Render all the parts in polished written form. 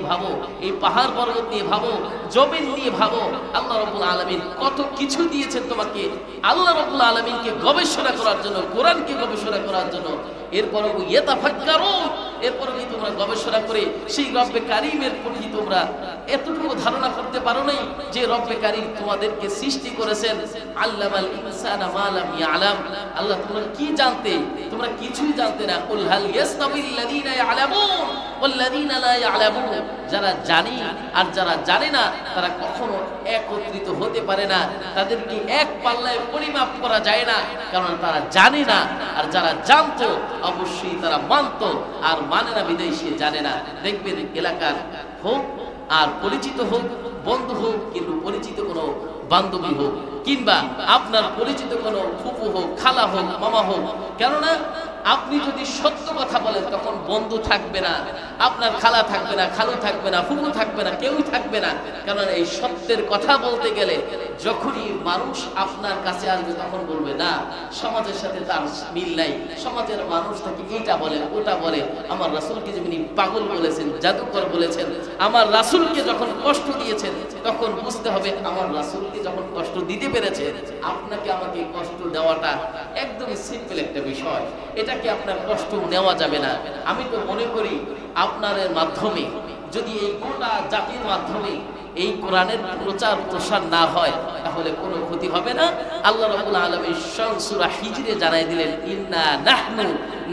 ভাবো, এই পাহাড় পর্বত নিয়ে ভাবো, জমিন নিয়ে ভাবো, আল্লাহ রাব্বুল আলামিন কত কিছু দিয়েছেন তোমাকে। আল্লাহ রাব্বুল আলামিনকে গবেষণা করার জন্য, কোরআনকে গবেষণা করার জন্য। এরপরও ইয়াতাফাক্কারুন, এরপরও কি তোমরা গবেষণা করে সেই রব্বে কারীমের প্রতি তোমরা এতটুকু ধারণা করতে পারো নাই যে রব্বে কারীম তোমাদেরকে সৃষ্টি করেছেন। আল্লামাল ইনসানা মা লাম ইয়ালাম, আল্লাহ তোমরা কি জানতে? তোমরা কিছুই জানতে না। কুল হাল ইয়াস্তাবিল্লাযীনা ইয়ালামুন ওয়াল্লাযীনা লা ইয়ালামুন, যারা জানে আর যারা জানে না তারা কখনো একত্রিত হতে পারে না, তাদেরকে এক পাল্লায় পরিমাপ করা যায় না, কারণ তারা জানে না। আর যারা জানতো অবশ্যই তারা মানতো, আর মানে না বিদায় সে জানে না। দেখবেন এলাকার হোক আর পরিচিত হোক, বন্ধু হোক, কিন্তু পরিচিত কোনো বান্ধবী হোক, কিংবা আপনার পরিচিত কোনো ফুপু হোক, খালা হোক, মামা হোক, কেননা আপনি যদি সত্য কথা বলেন তখন বন্ধু থাকবে না, আপনার খালা থাকবে না, খালু থাকবে না, ফুপু থাকবে না, কেউই থাকবে না। কারণ এই সত্যের কথা বলতে গেলে যখনই মানুষ আপনার কাছে আসবে তখন বলবে না সমাজের সাথে তার মিল নাই, সমাজের মানুষ তাকে এইটা বলে ওটা বলে। আমার রাসূলকে যেমনি পাগল বলেছেন, জাদুকর বলেছেন, আমার রাসূলকে যখন কষ্ট দিয়েছেন তখন বুঝতে হবে আমার রাসূলকে যখন কষ্ট দিতে পেরেছে, আপনাকে আমাকে কষ্ট দেওয়াটা একদমই সিম্পল একটা বিষয়, এটাকে আপনার কষ্ট নেওয়া যাবে না। আমি তো মনে করি আপনাদের মাধ্যমে যদি এই গোটা জাতির মাধ্যমে এই কোরআনের প্রচার প্রসার না হয় তাহলে কোনো ক্ষতি হবে না। আল্লাহ রাব্বুল আলামিন সূরা হিজরে জানাই দিলেন, ইন্না নাহনু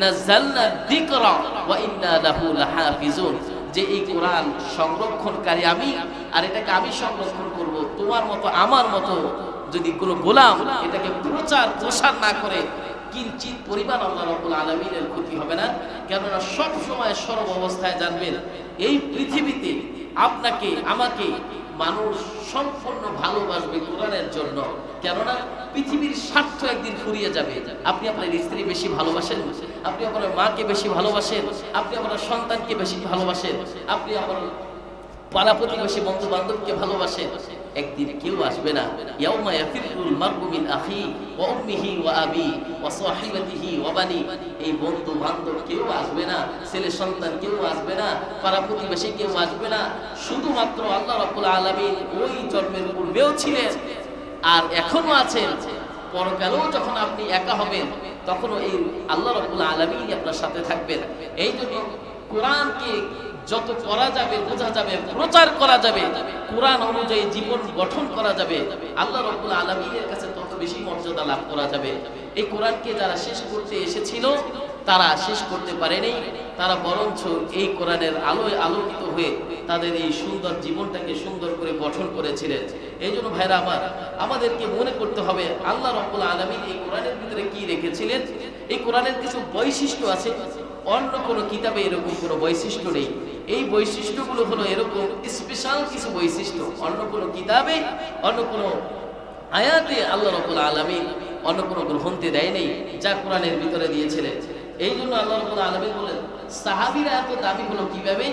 নাযালনা যিকরা ওয়া ইন্না লাহু লাহাফিজুন, যে এই কোরআন সংরক্ষণকারী আমি, আর এটাকে আমি সংরক্ষণ করব। তোমার মতো আমার মতো যদি কোনো গোলাম এটাকে প্রচার প্রসার না করে কিঞ্চিত পরিমাণ আল্লাহ রাব্বুল আলামিনের ক্ষতি হবে না। কেননা সব সময় সর্ব অবস্থায় জানবেন এই পৃথিবীতে আপনাকে আমাকে মানুষ সম্পূর্ণ ভালোবাসবে কোরআনের জন্য। কেননা পৃথিবীর স্বার্থ একদিন ফুরিয়ে যাবে। আপনি আপনার স্ত্রী বেশি ভালোবাসেন, আপনি আপনার মাকে বেশি ভালোবাসেন, আপনি আপনার সন্তানকে বেশি ভালোবাসেন, আপনি আপনার পাড়া প্রতিবেশী বন্ধু বান্ধবকে ভালোবাসেন, একদিন কেউ আসবে না। ইয়াউমা ইয়াফিরুল মারউ মিন আখি ওয়া উম্মিহি ওয়া আবি ওয়া সাহিবাতিহি ওয়া বানি, এই বন্ধু বান্ধব কেউ আসবে না, ছেলে সন্তান কেউ আসবে না, পাড়া প্রতিবেশী কেউ আসবে না। শুধুমাত্র আল্লাহ রাব্বুল আলামিন ওই জন্মের পূর্বেও ছিলেন আর এখনো আছেন। পরকালেও যখন আপনি একা হবেন তখনও এই আল্লাহ রাব্বুল আলামিন আপনার সাথে থাকবেন। এই জন্য কোরআনকে যত করা যাবে, বোঝা যাবে, প্রচার করা যাবে, কোরআন অনুযায়ী জীবন গঠন করা যাবে, আল্লাহ রাব্বুল আলামিনের কাছে তত বেশি মর্যাদা লাভ করা যাবে। এই কোরআনকে যারা শেষ করতে এসেছিল তারা শেষ করতে পারেনি, তারা বরঞ্চ এই কোরআনের আলোয় আলোকিত হয়ে তাদের এই সুন্দর জীবনটাকে সুন্দর করে গঠন করেছিলেন। এই জন্য ভাইরা আমার, আমাদেরকে মনে করতে হবে আল্লাহ রাব্বুল আলামিন এই কোরআনের ভিতরে কি রেখেছিলেন। এই কোরআনের কিছু বৈশিষ্ট্য আছে, অন্য কোনো কিতাবে এরকম কোনো বৈশিষ্ট্য নেই। এই বৈশিষ্ট্যগুলো হলো এরকম স্পেশাল কিছু বৈশিষ্ট্য, অন্য কোনো কিতাবে, অন্য কোনো আয়াতে আল্লাহ রাব্বুল আলামিন অন্য কোনো গ্রন্থে দেয় নেই, যা কোরআনের ভিতরে দিয়েছিলেন। এই জন্য আল্লাহ রাব্বুল আলামিন বলেন সাহাবীরা এত দামি হলো কিভাবে?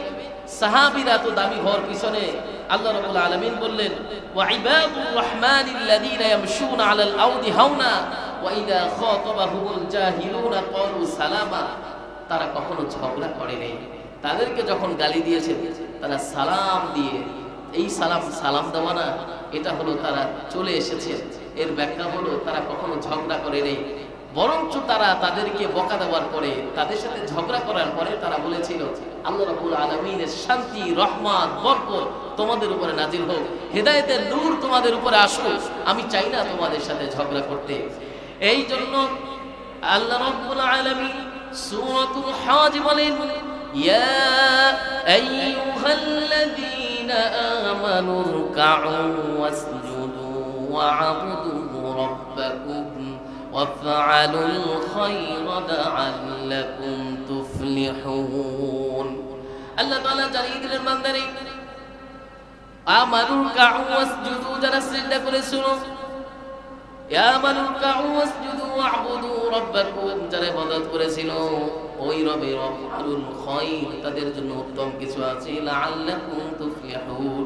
সাহাবীরা এত দামি হওয়ার পিছনে আল্লাহ রাব্বুল আলামিন বললেন, ওয়া ইবাদুর রাহমানিল্লাযীনা ইয়ামশুনা আলাল আরদি হাওনা ওয়া ইযা খাতাবাহুমুল জাহিলুনা ক্বালু সালামা, তারা কখনো ঝগড়া করে নাই। তাদেরকে যখন গালি দিয়েছে তারা সালাম দিয়ে, এই সালাম দেওয়া না, এটা হলো তারা চলে এসেছে। এর ব্যাখ্যা হলো তারা কখনো ঝগড়া করে নেই, বরঞ্চ তারা তাদেরকে বকা দেওয়ার পরে, তাদের সাথে ঝগড়া করার পরে তারা বলেছিল আল্লাহ রাব্বুল আলামিনের শান্তি, রহমত, বরকত তোমাদের উপরে নাজিল হোক, হেদায়েতের নূর তোমাদের উপরে আসুক, আমি চাই না তোমাদের সাথে ঝগড়া করতে। এই জন্য আল্লাহ রাব্বুল আলামিন সূরাতুল হজ বলেন, ইয়া আইয়ুহাল্লাযীনা আমানু রুকউ ওয়াসজুদু ওয়া'বুদু রাব্বাকুম ওয়াফআলুল খায়রা লাআল্লাকুম তুফলিহুন। আল্লাহ তাআলা জানিয়ে দিলেন বান্দারে, আমানু রুকউ ওয়াসজুদু, যারা সিজদা করেছিল, আমানু রুকউ ওয়াসজুদু ওয়া'বুদু রাব্বাকুম, যারা ইবাদত করেছিল ওই রবের আফআলুল খায়র, তাদের জন্য উত্তম কিছু আছে, লাআল্লাকুম তুফলিহুন।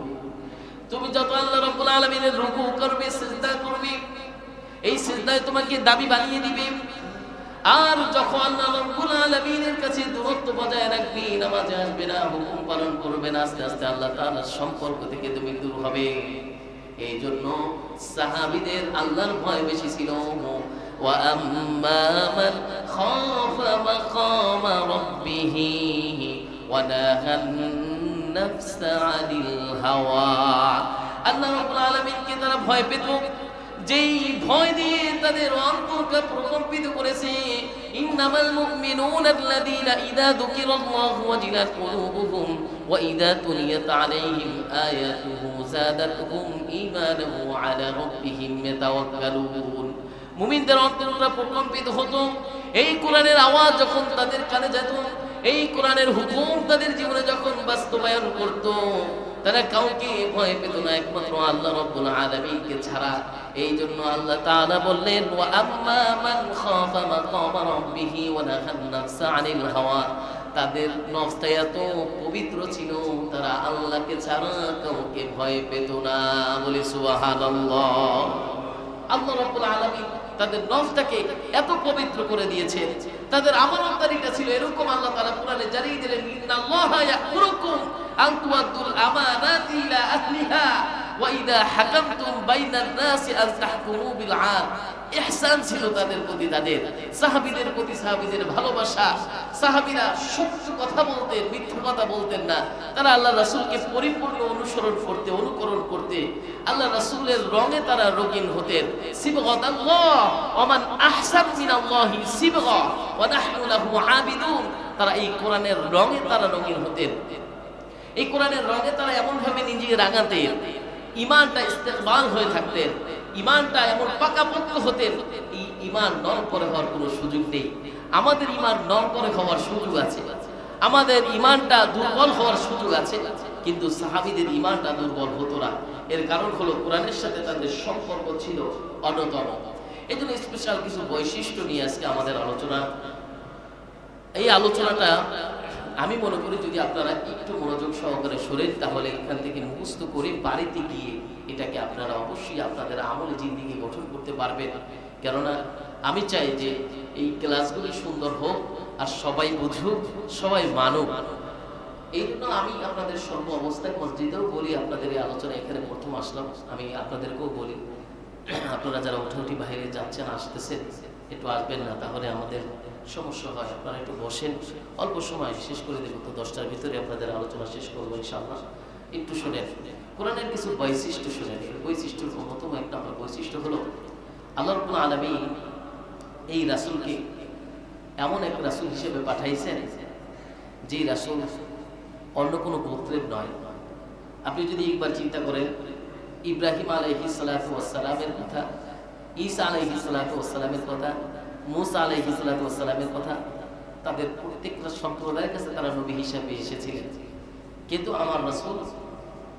তুমি যত আল্লাহ রাব্বুল আলামিনের রুকু করবে, সিজদা করবে, এই সিজদায় তোমাকে দাবি বানিয়ে দিবে। আর যখন আল্লাহ রাব্বুল আলামিনের কাছে দূরত্ব বজায় রাখবি, নামাজে আসবে না, হুকুম পালন করবে না, আস্তে আস্তে আল্লাহ তাআলার সম্পর্ক থেকে তুমি দূর হবে। এই জন্য সাহাবীদের আল্লাহর ভয় বেশি ছিল। ওয়া আম্মা মান খাফা মাকামা রাব্বিহি ওয়া নাহান নাফসা আনিল হাওয়া। আল্লাহ রাব্বুল আলামিনকে তারা ভয় পেত, যেই ভয় দিয়ে তাদের অন্তরকে প্রকম্পিত করেছে। ইন্নামাল মুমিনুনা আল্লাযীনা ইযা যুকিরাল্লাহু ওয়াজিলাত কুলুবুহুম ওয়া ইযা তুলিয়াত আলাইহিম আয়াতুহু যাদাতুহুম ঈমানান ওয়া আলা রাব্বিহিম ইয়াতাওয়াক্কালুন। মুমিনদের অন্তরটা প্রকম্পিত হতো এই কোরআনের আওয়াজ যখন তাদের কানে যেত, এই কোরআনের হুকুম তাদের জীবনে যখন বাস্তবায়ন করত, তারা কাউকে ভয় পেত না, একমাত্র আল্লাহ রাব্বুল আলামিনকে ছাড়া। এই জন্য আল্লাহ তাআলা বললেন, ওয়া আম্মা মান খাফা মাকামা রাব্বিহি ওয়া নাহান নাফসা আনিল হাওয়া। তাদের নফসটা এত পবিত্র ছিল, তারা আল্লাহকে ছাড়া কাউকে ভয় পেত না। বলি সুবহানাল্লাহ। আল্লাহ রাব্বুল আলামিন তাদের নফসটাকে এত পবিত্র করে দিয়েছেন। তাদের আমানতদারিটা ছিল এরকম, আল্লাহ তাআলা কোরআনে জানিয়ে দিলেন, ইন্নাল্লাহা ইয়া'মুরুকুম আন তুআদ্দুল আমানাতি ইলা আহলিহা ওয়া ইযা হাকামতুম বাইনান নাসি আন তাহকুমু বিল আদল। ইহসান ছিল তাদের প্রতি, তাদের সাহাবীদের প্রতি সাহাবীদের ভালোবাসা। সাহাবীরা সত্য কথা বলতেন, মিথ্যা কথা বলতেন না। তারা আল্লাহ রাসূলকে পরিপূর্ণ অনুসরণ করতে, অনুকরণ করতে, আল্লাহ রাসূলের রঙে তারা রঙিন হতেন। সিবগাতাল্লাহ ওয়া মান আহসানু মিনাল্লাহি সিবগা ওয়া নাহনু লাহু আবিদুন। তারা এই কোরআনের রঙে তারা রঙিন হতেন। এই কোরআনের রঙে তারা এমন ভাবে নিজেকে রাঙাতেন, ঈমানটা ইস্তেকবাল হয়ে থাকতেন, ঈমানটা এমন পাকাপোক্ত হতেন। এই ঈমান নড়বড়ে হওয়ার কোনো সুযোগ নেই। আমাদের ঈমান নড়বড়ে হওয়ার সুযোগ আছে, আমাদের ঈমানটা দুর্বল হওয়ার সুযোগ আছে, কিন্তু সাহাবীদের ঈমানটা দুর্বল হতো না। এর কারণ হলো কোরআনের সাথে তাদের সম্পর্ক ছিল অন্যতম। এই জন্য স্পেশাল কিছু বৈশিষ্ট্য নিয়ে আজকে আমাদের আলোচনা। এই আলোচনাটা আমি মনে করি যদি আপনারা একটু মনোযোগ সহকারে শোনেন, তাহলে এখান থেকে মুখস্থ করে বাড়িতে গিয়ে এটাকে আপনারা অবশ্যই আপনাদের আমলে জিন্দেগি গঠন করতে পারবেন। কেননা আমি চাই যে এই ক্লাসগুলি সুন্দর হোক, আর সবাই বুঝুক, সবাই মানুক। এই জন্য আমি আপনাদের সর্ব অবস্থায় মসজিদেও বলি, আপনাদের এই আলোচনা এখানে প্রথম আসলাম, আমি আপনাদেরকেও বলি, আপনারা যারা উঠাউঠি বাইরে যাচ্ছেন, আসতেছেন, একটু আসবেন না, তাহলে আমাদের সমস্যা হয়। আপনারা একটু বসেন, অল্প সময় শেষ করে দেবো, তো 10টার ভিতরে আপনাদের আলোচনা শেষ করবো ইনশাআল্লাহ। একটু শোনেন, কোরআনের কিছু বৈশিষ্ট্য শোনেন। এই বৈশিষ্ট্যের অন্যতম একটা বৈশিষ্ট্য হলো আল্লাহ রাব্বুল আলামিন এই রাসূলকে এমন এক রাসূল হিসেবে পাঠাইছেন, যে রাসূল অন্য কোনো গোত্রের নয়। আপনি যদি একবার চিন্তা করেন, ইব্রাহিম আলাইহিস সালাতু ওয়াস সালামের কথা, ঈসা আলাইহিস সালাতু ওয়াস সালামের কথা, মুসা আলাইহিস সালাতু ওয়াস সালামের কথা, তাদের প্রত্যেকটা সম্প্রদায়ের কাছে তারা নবী হিসেবে এসেছিলেন। কিন্তু আমার রাসূল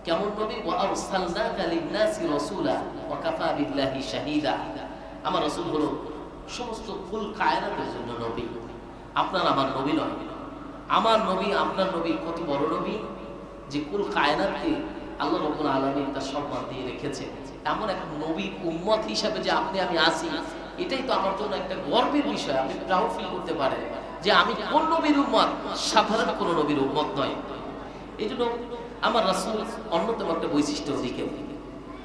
কেমন নবী? ওয়া আরসালনাকা লিন-নাসি রাসূলা ওয়া কাফা বিল্লাহি শাহীদা। আমার রাসূল হলো সমস্ত কুল কায়নাতের জন্য নবী। আপনার আমার নবী নয়, আমার নবী আপনার নবী কত বড় নবী, যে কুল কায়নাতকে আল্লাহ রাব্বুল আলামিন তার সম্মান দিয়ে রেখেছে। এমন এক নবীর উম্মত হিসাবে যে আপনি আমি আছি, এটাই তো আমার জন্য একটা গর্বের বিষয়। আমি প্রাউড ফিল করতে পারি যে আমি কোন নবীর উম্মত, সাধারণ কোন নবীর উম্মত নয়। এই জন্য আমার রাসূল অন্যতম একটা বৈশিষ্ট্যের দিকে,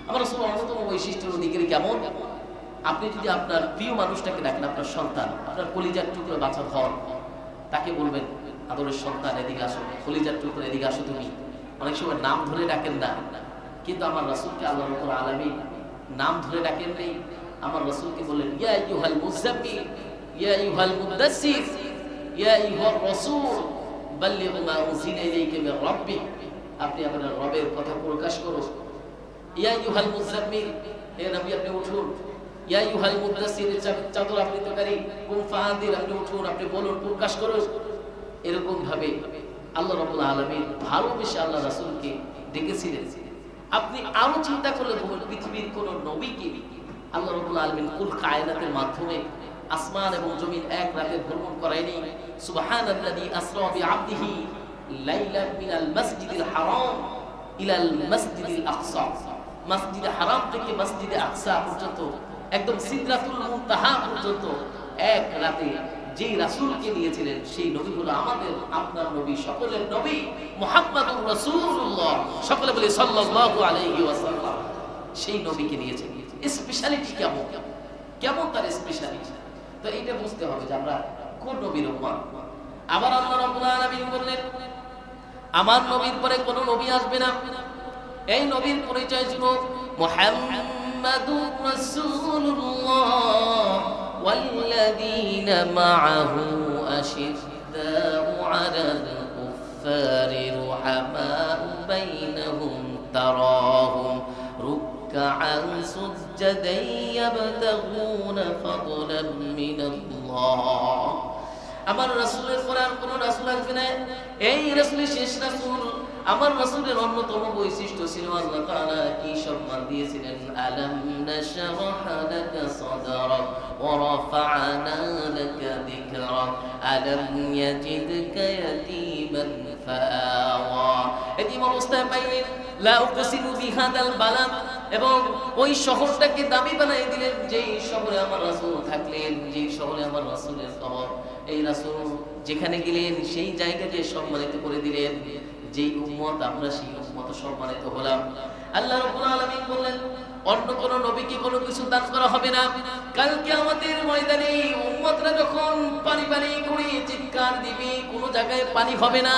আমার রাসূল অন্যতম বৈশিষ্ট্যের দিকে কেমন? আপনি যদি আপনার প্রিয় মানুষটাকে দেখেন, আপনার সন্তান, আপনার কলিজার টুকরো বাছা হন, তাকে বলবেন, আদরের সন্তান এদিকে আসো, কলিজার টুকরো এদিকে আসো তুমি। অনেক সময় নাম ধরে ডাকেন না, কিন্তু আমার রাসূলকে আল্লাহ রাব্বুল আলামিন নাম ধরে ডাকেন নেই। আমার রাসূলকে বলেন, ইয়া আইয়ুহাল মুযাম্মিল, ইয়া আইয়ুহাল মুদাসসির, ইয়া আইয়ুহার রাসূল বাল্লিগ মা উনজিলা ইলাইকা মির রাব্বিক। আপনি আপনার রবের কথা প্রকাশ করুন। ইয়া আইয়ুহাল মুযাম্মিল, হে নবী আপনি উঠুন। ইয়া আইয়ুহাল মুদাসসির, চাদর আপনি তৈরি, কুম ফাআনদির, আপনি উঠুন, আপনি বলুন, প্রকাশ করুন। এরকম ভাবে আল্লাহ রাব্বুল আলামিন ভালোবেসে আল্লাহ রাসূলকে ডেকেছিলেন। আপনি আরো চিন্তা করলে পৃথিবীর কোন নবীকে আল্লাহ রাব্বুল আলামিন কুল কায়নাতের মাধ্যমে আসমান এবং জমিন এক রাতে ভ্রমণ করায়নি। সুবহানাল্লাযী আসরা বিআবদিহি লাইলান মিনাল মাসজিদিল হারাম ইলাল মাসজিদিল আকসা। মসজিদে হারাম থেকে মসজিদে আকসা পর্যন্ত, একদম সিদরাতুল মুনতাহা পর্যন্ত এক রাতে যেই রাসূলকে নিয়েছিলেন সেই নবী হলো আমাদের আপনার নবী, সকলের নবী মুহাম্মাদুর রাসূলুল্লাহ। সকলে বলি সাল্লাল্লাহু আলাইহি ওয়াসাল্লাম। সেই নবীকে নিয়েছেন। স্পেশালিটি কেমন, কেমন তার স্পেশালিটি, তো এইটা বুঝতে হবে যে আমরা কোন নবীর উম্মত। আবার আল্লাহ রাব্বুল আলামিন বললেন আমার নবীর পরে কোন নবী আসবে না। এই নবীর পরিচয় ছিল মুহাম্মাদুর রাসূলুল্লাহ ওয়াল্লাযীনা মাআহু আশিদ্দাউ আলাল কুফফারি রুহামাউ বাইনাহুম তারাহুম রুকআন সুজদান ইয়াবতাগুনা ফাদলান মিনাল্লাহ। আমার রাসূলের পরে আর কোন রাসূল আসবে না। এই রাসূলের শেষ রাসূল। আমার রাসূলের অন্যতম বৈশিষ্ট্য ছিল আল্লাহ তাআলা কি সম্মান দিয়েছিলেন, আলাম নাশরাহ লাকা সাদরাক ওয়া রাফা'না লাকা যিকরাক আলাম ইয়াজিদকা ইয়াতীমান ফাআওয়া। এতিম অবস্থায় পাইলেন লা উকসিমু বিহাদাল বালাদ, এবং ওই শহরটাকে দামি বানিয়ে দিলেন যেই শহরে আমার রাসূল থাকলেন, যেই শহরে আমার রাসূলের কবর। এই রাসূল যেখানে গেলেন সেই জায়গাকে সম্মানিত করে দিলেন। যেই উম্মত আমরা সেই উম্মত সম্মানিত হলাম। আল্লাহ রাব্বুল আলামিন বললেন অন্য কোন নবীকে কোনো কিছু দান করা হবে না। কাল কিয়ামতের ময়দানে উম্মতরা যখন পানি পানি করে চিৎকার দিবে, কোন জায়গায় পানি হবে না।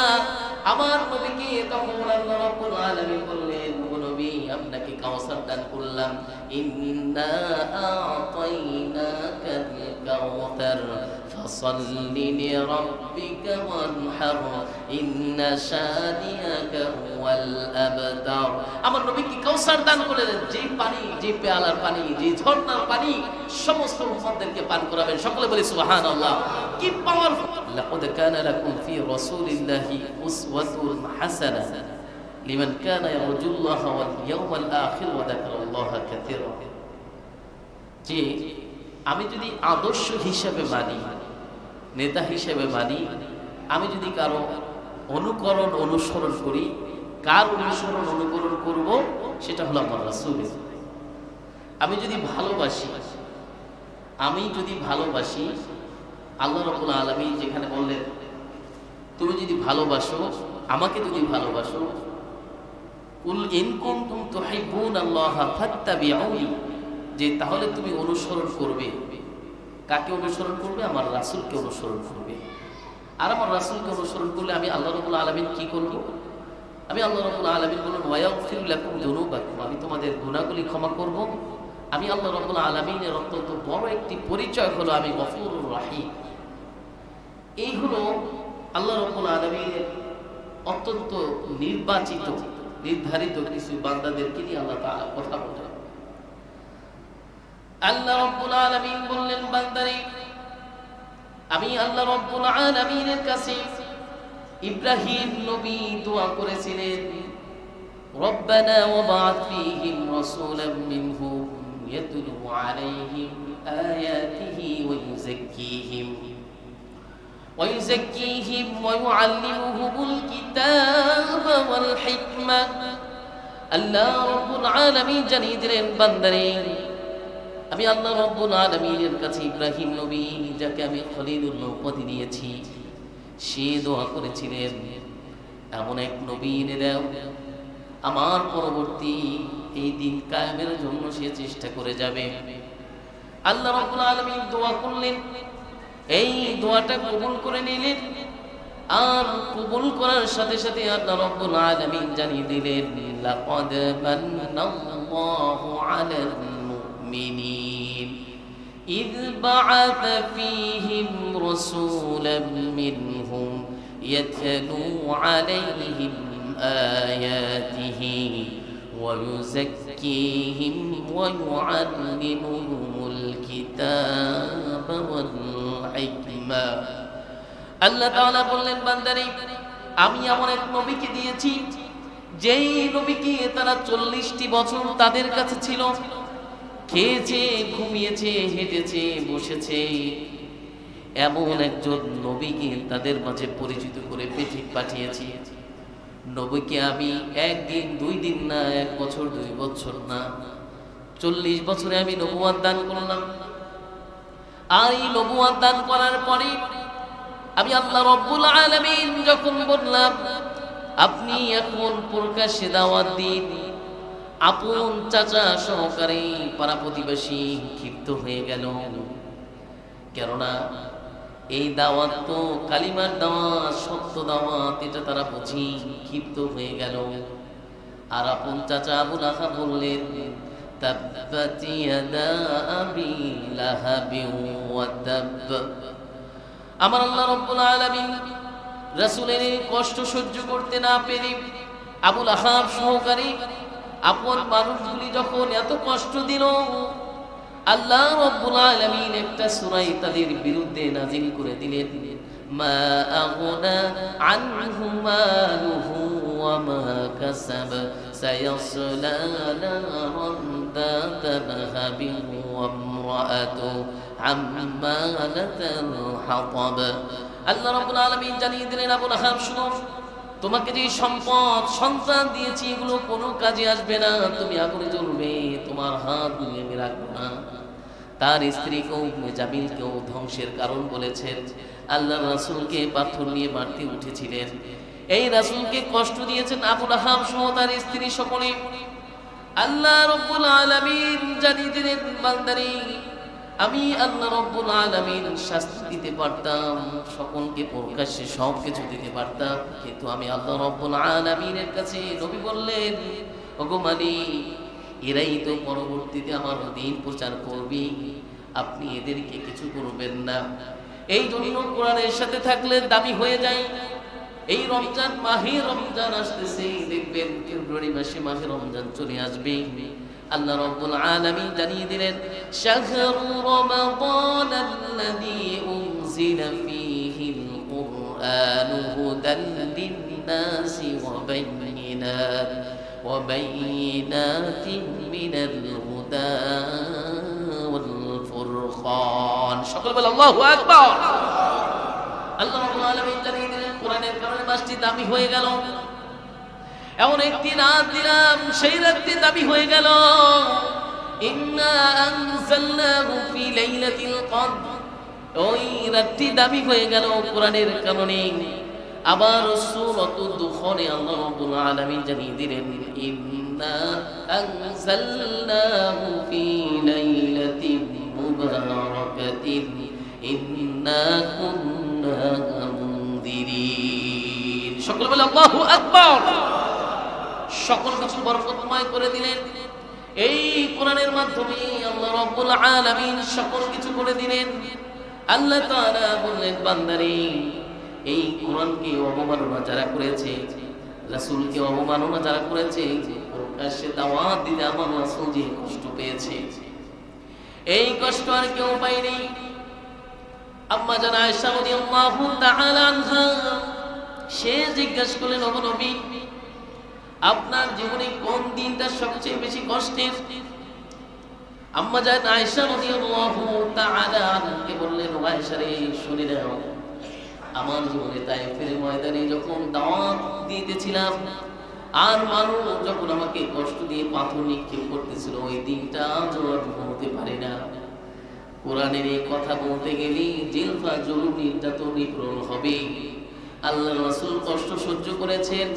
আমার নবীকে তখন আল্লাহ রাব্বুল আলামিন বললেন ও নবী আপনাকে কাউসার দান করলাম, ইন্না আ'তাইনাকাল কাউসার ফাসাল্লি লিরাব্বিকা ওয়ানহার ইন্না শানিয়াকা হুয়াল আবতার। আমার নবীকে কাউসার দান করলেন, যে পানি, যে পেয়ালার পানি, যে ঝর্ণার পানি সমস্ত উম্মতদেরকে পান করাবেন। সকলে বলি সুবহানাল্লাহ। কি পাওয়ারফুল। লাকাদ কানা লাকুম ফি রাসূলিল্লাহি উসওয়াতুন হাসানাহ লিমান কানা ইয়ারজুল্লাহ ওয়াল ইয়াওমাল আখির ওয়া যাকারাল্লাহা কাসীরা। যে আমি যদি আদর্শ হিসেবে মানি, নেতা হিসেবে মানি, আমি যদি কারো অনুকরণ অনুসরণ করি, কার অনুসরণ অনুকরণ করব সেটা হলো আমার রাসূলের। আমি যদি ভালোবাসি, আল্লাহ রাব্বুল আলামিন যেখানে বললেন তুমি যদি ভালোবাসো, আমাকে যদি ভালোবাসো, কুল ইন কুনতুম তুহিব্বুনাল্লাহা ফাত্তাবিউনি, যে তাহলে তুমি অনুসরণ করবে। কাকে অনুসরণ করবে? আমার রাসূলকে অনুসরণ করবে। আর আমার রাসূলকে অনুসরণ করলে আমি আল্লাহ রাব্বুল আলামিন কি করব? আমি আল্লাহ রাব্বুল আলামিন বলেন ওয়ায়াগফির লাকুম যুনুবাকুম, আমি তোমাদের গুনাহগুলি ক্ষমা করব। আমি আল্লাহ রাব্বুল আলামিনের অত্যন্ত বড় একটি পরিচয় হলো আমি গফুরুর রহিম। এই হলো আল্লাহ রাব্বুল আলামিনের অত্যন্ত নির্বাচিত নির্ধারিত কিছু বান্দাদেরকে নিয়ে আল্লাহ তাআলা কথা বলেন। আল্লাহ রাব্বুল আলামিন বললেন বান্দারে আমি আল্লাহ রাব্বুল আলামিনের কাছে ইব্রাহিম নবী দোয়া করেছিলেন রব্বানা ওয়াবআথ ফীহিম রাসূলাম মিনহুম ইয়াতলু আলাইহিম আয়াতিহি ওয়া ইউযাক্কিহিম ওয়া ইউআল্লিমুহুমুল কিতাবা ওয়াল হিকমা। আল্লাহ রাব্বুল আলামিন জানিয়ে দিলেন বান্দারে আমি আল্লাহ রাব্বুল আলামিনের কাছে ইব্রাহিম নবী, যাকে আমি খলিলুল্লাহ উপাধি দিয়েছি, সে দোয়া করেছিলেন এমন এক নবী এনে দাও আমার পরবর্তী এই দিন কায়েমের জন্য সে চেষ্টা করে যাবে। আল্লাহ রাব্বুল আলামিন দোয়া করলেন, এই দোয়াটা কবুল করে নিলেন। আর কবুল করার সাথে সাথে আল্লাহ রাব্বুল আলামিন জানিয়ে দিলেন লাকাদ মান্নাল্লাহু আলাল মুমিনিন ইয বা'আথা ফীহিম রাসূলাম মিনহুম ইয়াতলু আলাইহিম আয়াতিহি ওয়া ইউযাক্কিহিম ওয়া ইউআল্লিমুহুমুল কিতাবা ওয়াল হিকমা। আল্লাহ তাআলা বললেন বান্দারে আমি এমন এক নবীকে দিয়েছি যেই নবীকে তারা 40টি বছর তাদের কাছে ছিল, খেয়েছে, ঘুমিয়েছে, হেঁটেছে, বসেছে, এমন একজন নবীকে তাদের মাঝে পরিচিত করে পাঠিয়েছি। নবীকে আমি একদিন 2 দিন না, 1 বছর 2 বছর না, 40 বছরে আমি নবুয়ত দান করলাম। আর এই নবুয়ত দান করার পরে আমি আল্লাহ রাব্বুল আলামিন যখন বললাম আপনি এখন প্রকাশ্যে দাওয়াত দিন, আপন চাচা সহকারে পাড়া প্রতিবেশী ক্ষিপ্ত হয়ে গেল। কেননা এই দাওয়াত তো কালিমার দাওয়াত, সত্য দাওয়াত, এটা তারা বুঝি ক্ষিপ্ত হয়ে গেল। আর আপন চাচা আবু লাহাব বললেন তাব্বাত ইয়াদা আবি লাহাবিন ওয়া তাব। আমার আল্লাহ রাব্বুল আলামিন রাসূলের কষ্ট সহ্য করতে না পেরে আবু লাহাব সহকারী আপন মানুষগুলি যখন এত কষ্ট দিল, আল্লাহ রাব্বুল আলামিন একটা সূরা তাদের বিরুদ্ধে নাযিল করে দিলেন, মা আগনা আনহু মালুহু ওয়া মা কাসাব সায়াসলা নারান দাতা লাহাবিন ওয়া ইমরাআতু হাম্মালাতাল হাতাব। আল্লাহ রাব্বুল আলামিন জানিয়ে দিলেন, আবু লাহাব শুনো, তোমাকে যে সম্পদ সন্তান দিয়েছি এগুলো কোনো কাজে আসবে না, তুমি আগুনে জ্বলবে, তোমার হাত নিয়ে আমি রাখবো না। তার স্ত্রীকেও জামিলকেও ধ্বংসের কারণ বলেছেন। আল্লাহ রাসূলকে পাথর নিয়ে মারতে উঠেছিলেন, এই রাসূলকে কষ্ট দিয়েছেন আবু লাহাব সহ তার স্ত্রী সকলে। আল্লাহ রাব্বুল আলামিন জানিয়ে দিলেন, বান্দারে আমি আল্লাহ রাব্বুল আলামিন শাস্তি দিতে পারতাম, সকলকে প্রকাশ্যে সব কিছু দিতে পারতাম, কিন্তু আমি আল্লাহ রাব্বুল আলামিনের কাছে নবী বললেন, ওগো মালিক, এরাই তো পরবর্তীতে আমার দ্বীন প্রচার করবে, আপনি এদেরকে কিছু করবেন না। এই জন্য কোরআনের সাথে থাকলে দামি হয়ে যায়। এই রমজান, মাহে রমজান আসতেছে, দেখবেন ফেব্রুয়ারি মাসে মাহে রমজান চলে আসবে। আল্লাহ রাব্বুল আলামিন জানিয়ে দিলেন, শাহরু রমাদানাল্লাযী উনজিলা ফীহিল কুরআনু হুদাল লিন-নাসি ওয়া বাইয়িনাতিন মিনাল হুদা ওয়াল ফুরকান। সকলে বলে আল্লাহু আকবার। আল্লাহ রাব্বুল আলামিন জানিয়ে দিলেন, কোরআনের কারণে মাসটি দামি হয়ে গেল। এমন একটি রাত দিলাম, সেই রাতটি দামি হয়ে গেল। ইন্না আনজালনাহু ফি লাইলাতিল কদর, ওই রাতটি দামি হয়ে গেল কোরআনের কারণে। আবার সূরাতুদ দুখানে আল্লাহ রাব্বুল আলামিন জানিয়ে দিলেন, ইন্না আনজালনাহু ফি লাইলাতিন মুবারাকাতিন ইন্না কুন্না মুনদিরিন। সকলে বলে আল্লাহু আকবার। সকল কিছু বরকতময় করে দিলেন এই কোরআনের মাধ্যমে। আল্লাহ রাব্বুল আলামিন সকল কিছু করে দিলেন। আল্লাহ তাআলা বললেন, বান্দারে এই কোরআনকে অবমাননা যারা করেছে, রাসূলকে অবমাননা যারা করেছে, প্রকাশ্যে দাওয়াত দিতে আমার রাসূল যে কষ্ট পেয়েছে, এই কষ্ট আর কেউ পায়নি। আম্মা জান আয়েশা রাদিয়াল্লাহু তাআলা আনহা সে জিজ্ঞাসা করলেন, ওগো নবী, আপনার জীবনে কোন দিনটা সবচেয়ে বেশি কষ্টের? আম্মা জান আয়েশা রাদিয়াল্লাহু তাআলা আনহাকে বললেন, ও আয়েশা রে, শুনে নাও, আমার জীবনে তায়েফের ময়দানে যখন দাওয়াত দিতেছিলাম আর মানুষ যখন আমাকে কষ্ট দিয়ে পাথর নিক্ষেপ করতেছিল, ওই দিনটা আজও আমি ভুলতে পারি না। কোরআনের এই কথা বলতে গেলে জিলফা জুলুম নির্যাতন নিপীড়ন হবে। আল্লাহ রাসূল কষ্ট সহ্য করেছেন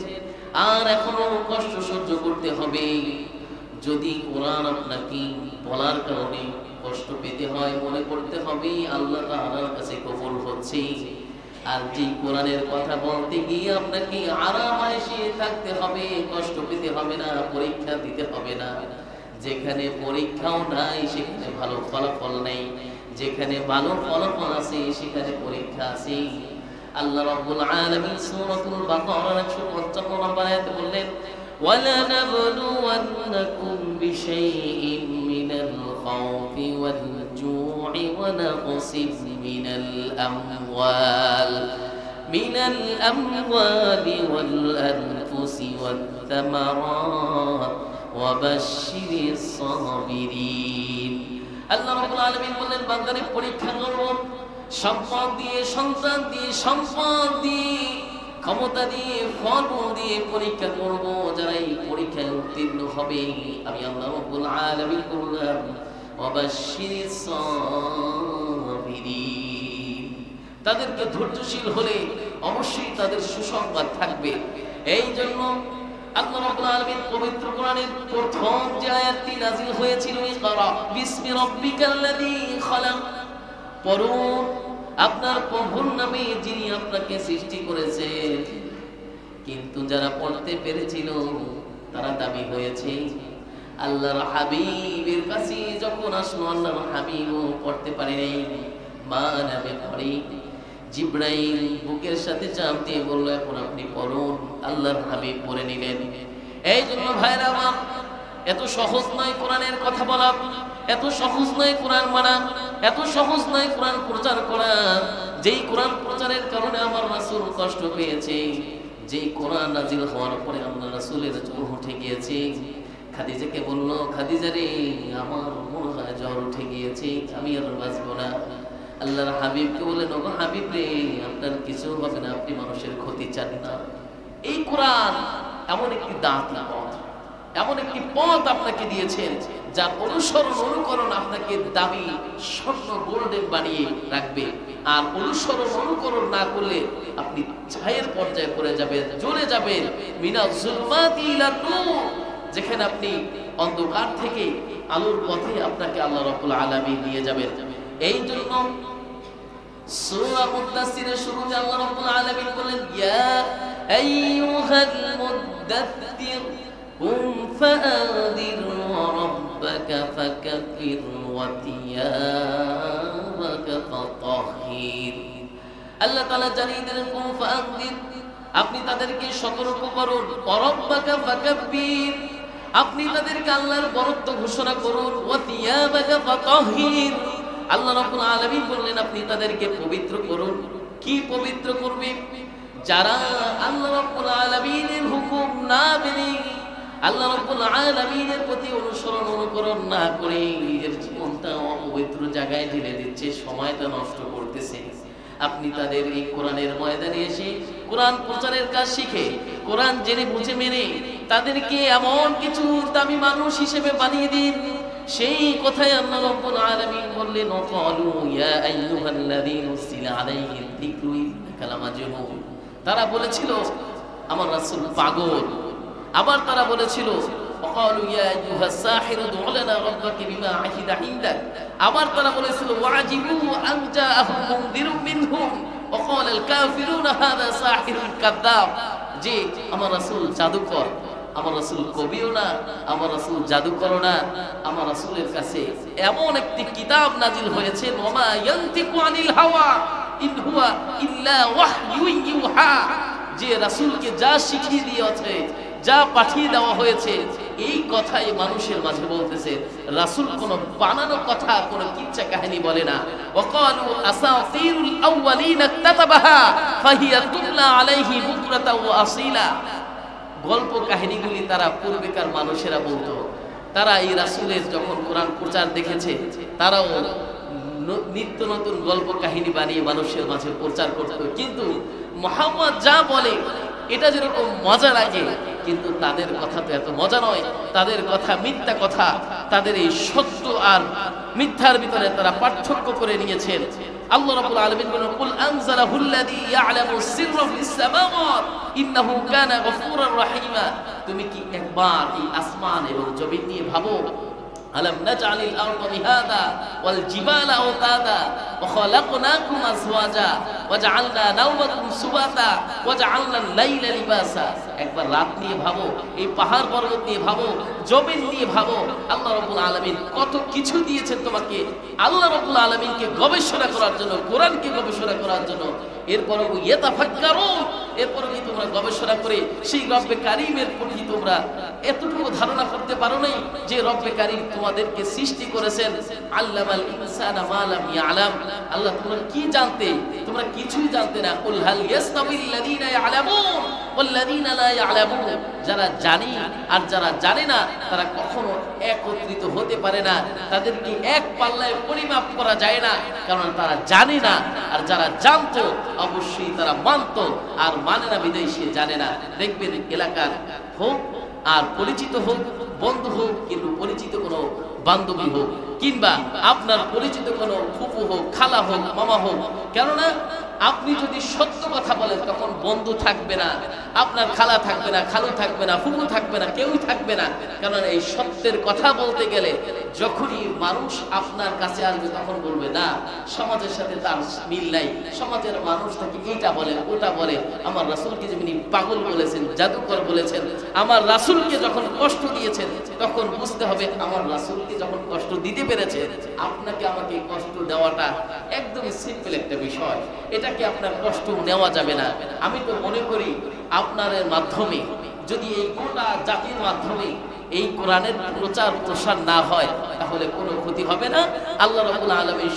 আর এখনো কষ্ট সহ্য করতে হবে। যদি কোরআন আপনাকে বলার কারণে কষ্ট পেতে হয়, মনে করতে হবে আল্লাহ তাআলার কাছে কবুল হচ্ছে। আর যে কোরআনের কথা বলতে গিয়ে আপনাকে আরাম আয়েশে থাকতে হবে, কষ্ট পেতে হবে না, পরীক্ষা দিতে হবে না। যেখানে পরীক্ষাও নাই সেখানে ভালো ফলাফল নেই, যেখানে ভালো ফলাফল আছে সেখানে পরীক্ষা আছে। আল্লাহ রাব্বুল আলামিন সূরাতুল বাকারার 155 নম্বর আয়াতে বললেন, ওয়ালা নাবলুওয়ান্নাকুম বিশাইইন মিনাল খাউফি ওয়াল জু'i ওয়া নাকসিম মিনাল আমওয়ালি ওয়াল আনফুসি ওয়াত থামারাত ওয়া বাশশিরিস সাবিরিন। আল্লাহ রাব্বুল আলামিন বললেন, বান্দারে পরীক্ষা করব, সম্পদ দিয়ে, সন্তান দিয়ে, সম্পদ দিয়ে, ক্ষমতা দিয়ে, ফল দিয়ে পরীক্ষা করব। যারা এই পরীক্ষায় উত্তীর্ণ হবে আমি আল্লাহ রাব্বুল আলামিন করলাম ওয়া বাশশিরিস সাবিরিন। তাদেরকে ধৈর্যশীল হলে অবশ্যই তাদের সুসংবাদ থাকবে। এই জন্য আল্লাহ রাব্বুল আলামিন পবিত্র কোরআনের প্রথম যে আয়াতটি নাযিল হয়েছিল, ইকরা বিসমি রাব্বিকাল্লাযী খালাক, পড়ুন আপনার প্রভুর নামে যিনি আপনাকে সৃষ্টি করেছেন। কিন্তু যারা পড়তে পেরেছিল তারা দাবি হয়েছে। আল্লাহর হাবিবের কাছে যখন আসলো, আল্লাহর হাবিবও পড়তে পারে নাই, মা নামে পড়ে। জিবরাইল বুকের সাথে চাপ দিয়ে বলল, এখন আপনি পড়ুন। আল্লাহর হাবিব পড়ে নিলেন। এই জন্য ভাইরা আমার, এত সহজ নয় কোরআনের কথা বলা, এত সহজ নয় কোরআন মানা, এত সহজ নয় কোরআন প্রচার করা। যেই কোরআন প্রচারের কারণে আমার রাসূল কষ্ট পেয়েছে, যেই কোরআন নাজিল হওয়ার পরে আল্লাহ রাসূলের জ্বর উঠে গিয়েছে। খাদিজাকে বলল, খাদিজা রে, আমার মনে হয় জ্বর উঠে গিয়েছে, আমি আর বাঁচবো না। আল্লাহর হাবিবকে বললেন, ওগো হাবিব রে, আপনার কিছু হবে না, আপনি মানুষের ক্ষতি চান না। এই কোরআন এমন একটি দাঁতি পথ, এমন একটি পথ আপনাকে দিয়েছেন, যার অনুসরণ অনুকরণ আপনাকে দামি স্বর্ণ গোল্ডেন বানিয়ে রাখবে। আর অনুসরণ অনুকরণ না করলে আপনি ছায়ের পর্যায়ে পড়ে যাবেন, জ্বলে যাবেন। মিনাজ যুলমাতি ইলা নূর, যেখানে আপনি অন্ধকার থেকে আলোর পথে আপনাকে আল্লাহ রাব্বুল আলামিন নিয়ে যাবেন। এই জন্য সূরা মুদাসসিরের শুরুতে আল্লাহ রাব্বুল আলামিন বলেন, ইয়া আইয়ুহাল মুদাথথির কুম ফাআযির ওয়া রাব্বাকা ফাকাব্বির ওয়া তিয়াবাকা ফাতাহহির। আল্লাহ তাআলা জানিয়ে দিলেন, কুম ফাআযির, আপনি তাদেরকে সতর্ক করুন, ওয়া রাব্বাকা ফাকাব্বির, আপনি তাদেরকে আল্লাহর বরত্ব ঘোষণা করুন, ওয়া তিয়াবাকা ফাতাহহির। আল্লাহ রাব্বুল আলামিন বললেন, আপনি তাদেরকে পবিত্র করুন। কি পবিত্র করবে? যারা আল্লাহ রাব্বুল আলামিনের হুকুম না মেনে, আল্লাহ রাব্বুল আলামিনের প্রতি অনুসরণ অনুকরণ না করে নিজের জীবনটা অপবিত্র জায়গায় ঢেলে দিচ্ছে, সময়টা নষ্ট করতেছে। আপনি তাদের এই কোরআনের ময়দানে এসে কোরআন প্রচারের কাজ শিখে, কোরআন জেনে বুঝে মেনে তাদেরকে এমন কিছু দামি মানুষ হিসেবে বানিয়ে দিন। সেই কথাই আল্লাহ রাব্বুল আলামিন বললেন, ওয়াকালু ইয়া আইয়ুহাল্লাযীনা উরসিলা আলাইহিল যিকরু ইন্নাকা লামাজনুন। তারা বলেছিল আমার রাসূল পাগল। আবার তারা বলেছিল, ওয়াকালু ইয়া আইয়ুহাস সাহিরু দু'ু লানা রাব্বাকা বিমা আহিদা ইনদাক। আবার তারা বলেছিল, ওয়াজিবু আন জাআহুম মুনযিরুম মিনহুম ওয়াকালাল কাফিরুনা হাযা সাহিরুন কাযযাব। যে আমার রাসূল জাদুকর, আমার রাসূল কবিও না, আমার রাসূল জাদুকরও না। আমার রাসূলের কাছে এমন একটি কিতাব নাজিল হয়েছে, ওমা ইয়ানতিকু আনিল হাওয়া ইন হুয়া ইল্লা ওয়াহয়ুন ইউহা। যে রাসূলকে যা শিখিয়ে দিয়েছে, যা পাঠিয়ে দেওয়া হয়েছে, এই কথাই মানুষের মাঝে বলতেছে। রাসূল কোনো বানানো কথা, কোনো কিচ্ছা কাহিনী বলে না। ওয়াকালু আসাতিরুল আউয়ালিন ইকতাতাবাহা ফাহিয়া তুমলা আলাইহি বুকরাতা ওয়া আসিলা। গল্প কাহিনীগুলি তারা পূর্বেকার মানুষেরা বলতো। তারা এই রাসূলের যখন কোরআন প্রচার দেখেছে, তারাও নিত্য নতুন গল্প কাহিনী বানিয়ে মানুষের মাঝে প্রচার করত। কিন্তু মুহাম্মদ যা বলে এটা যেরকম মজা লাগে, কিন্তু তাদের কথা তো এত মজা নয়। তাদের কথা মিথ্যা কথা। তাদের এই সত্য আর মিথ্যার ভিতরে তারা পার্থক্য করে নিয়েছেন। আল্লাহ রাব্বুল আলামিন বলেন, কুল আনজালাহুল্লাযী ইয়া'লামু সিররা ফিস সামাওয়াত ইন্নাহু কানা গফুরার রাহিমা। তুমি কি একবার এই আসমান এবং জমিন নিয়ে ভাবো, আলাম নাজআলিল আরদা মিহাদা ওয়াল জিবালা আওতাদা ওয়া খালাকনাকুম আজওয়াজা ওয়া জাআলনা নাওমাকুম সুবাতা ওয়া জাআলনাল লাইলা লিবাসা। একবার রাত নিয়ে ভাবো, এই পাহাড় পর্বত নিয়ে ভাবো, জমিন নিয়ে ভাবো। আল্লাহ রাব্বুল আলামিন কত কিছু দিয়েছেন তোমাকে। আল্লাহ রাব্বুল আলামিনকে গবেষণা করার জন্য, কোরআনকে গবেষণা করার জন্য। এরপরও ইয়াতাফাক্কারুন, এরপরও কি তোমরা গবেষণা করে সেই রব্বে কারীমের প্রতি তোমরা এতটুকু ধারণা করতে পারো নাই যে রব্বে কারীম তোমাদেরকে সৃষ্টি করেছেন। আল্লামাল ইনসানা মা লাম ইয়ালাম। আল্লাহ তোমরা কি জানতে? তোমরা কিছুই জানতে না। কুল হাল ইয়াস্তাবিল লাযীনা ইয়ালামুন ওয়াল লাযীনা লা ইয়ালামুন। যারা জানে আর যারা জানে না তারা কখনো একত্রিত হতে পারে না। তাদেরকে এক পাল্লায় পরিমাপ করা যায় না, কারণ তারা জানে না। আর যারা জানতো অবশ্যই তারা মানতো, আর মানে না বিদায় সে জানে না। দেখবেন এলাকার হোক আর পরিচিত হোক, বন্ধু হোক, কিন্তু পরিচিত কোনো বান্ধবী হোক, কিংবা আপনার পরিচিত কোনো ফুফু হোক, খালা হোক, মামা হোক, কেননা আপনি যদি সত্য কথা বলেন তখন বন্ধু থাকবে না, আপনার খালা থাকবে না, খালু থাকবে না, ফুফু থাকবে না, কেউই থাকবে না। কারণ এই সত্যের কথা বলতে গেলে যখনই মানুষ আপনার কাছে আসবে তখন বলবে না সমাজের সাথে তার মিল নাই, সমাজের মানুষ তাকে এইটা বলে ওটা বলে। আমার রাসূলকে যিনি পাগল বলেছেন, জাদুকর বলেছেন, আমার রাসূলকে যখন কষ্ট দিয়েছেন তখন বুঝতে হবে আমার রাসূলকে যখন কষ্ট দিতে পেরেছে, আপনাকে আমাকে কষ্ট দেওয়াটা একদমই সিম্পল একটা বিষয়, এটাকে আপনার কষ্ট নেওয়া যাবে না। আমি তো মনে করি আপনার মাধ্যমে যদি এই গোটা জাতির মাধ্যমে এই কোরআনের প্রচার প্রসার না হয় তাহলে কোনো ক্ষতি হবে না। আল্লাহ রাব্বুল আলামিন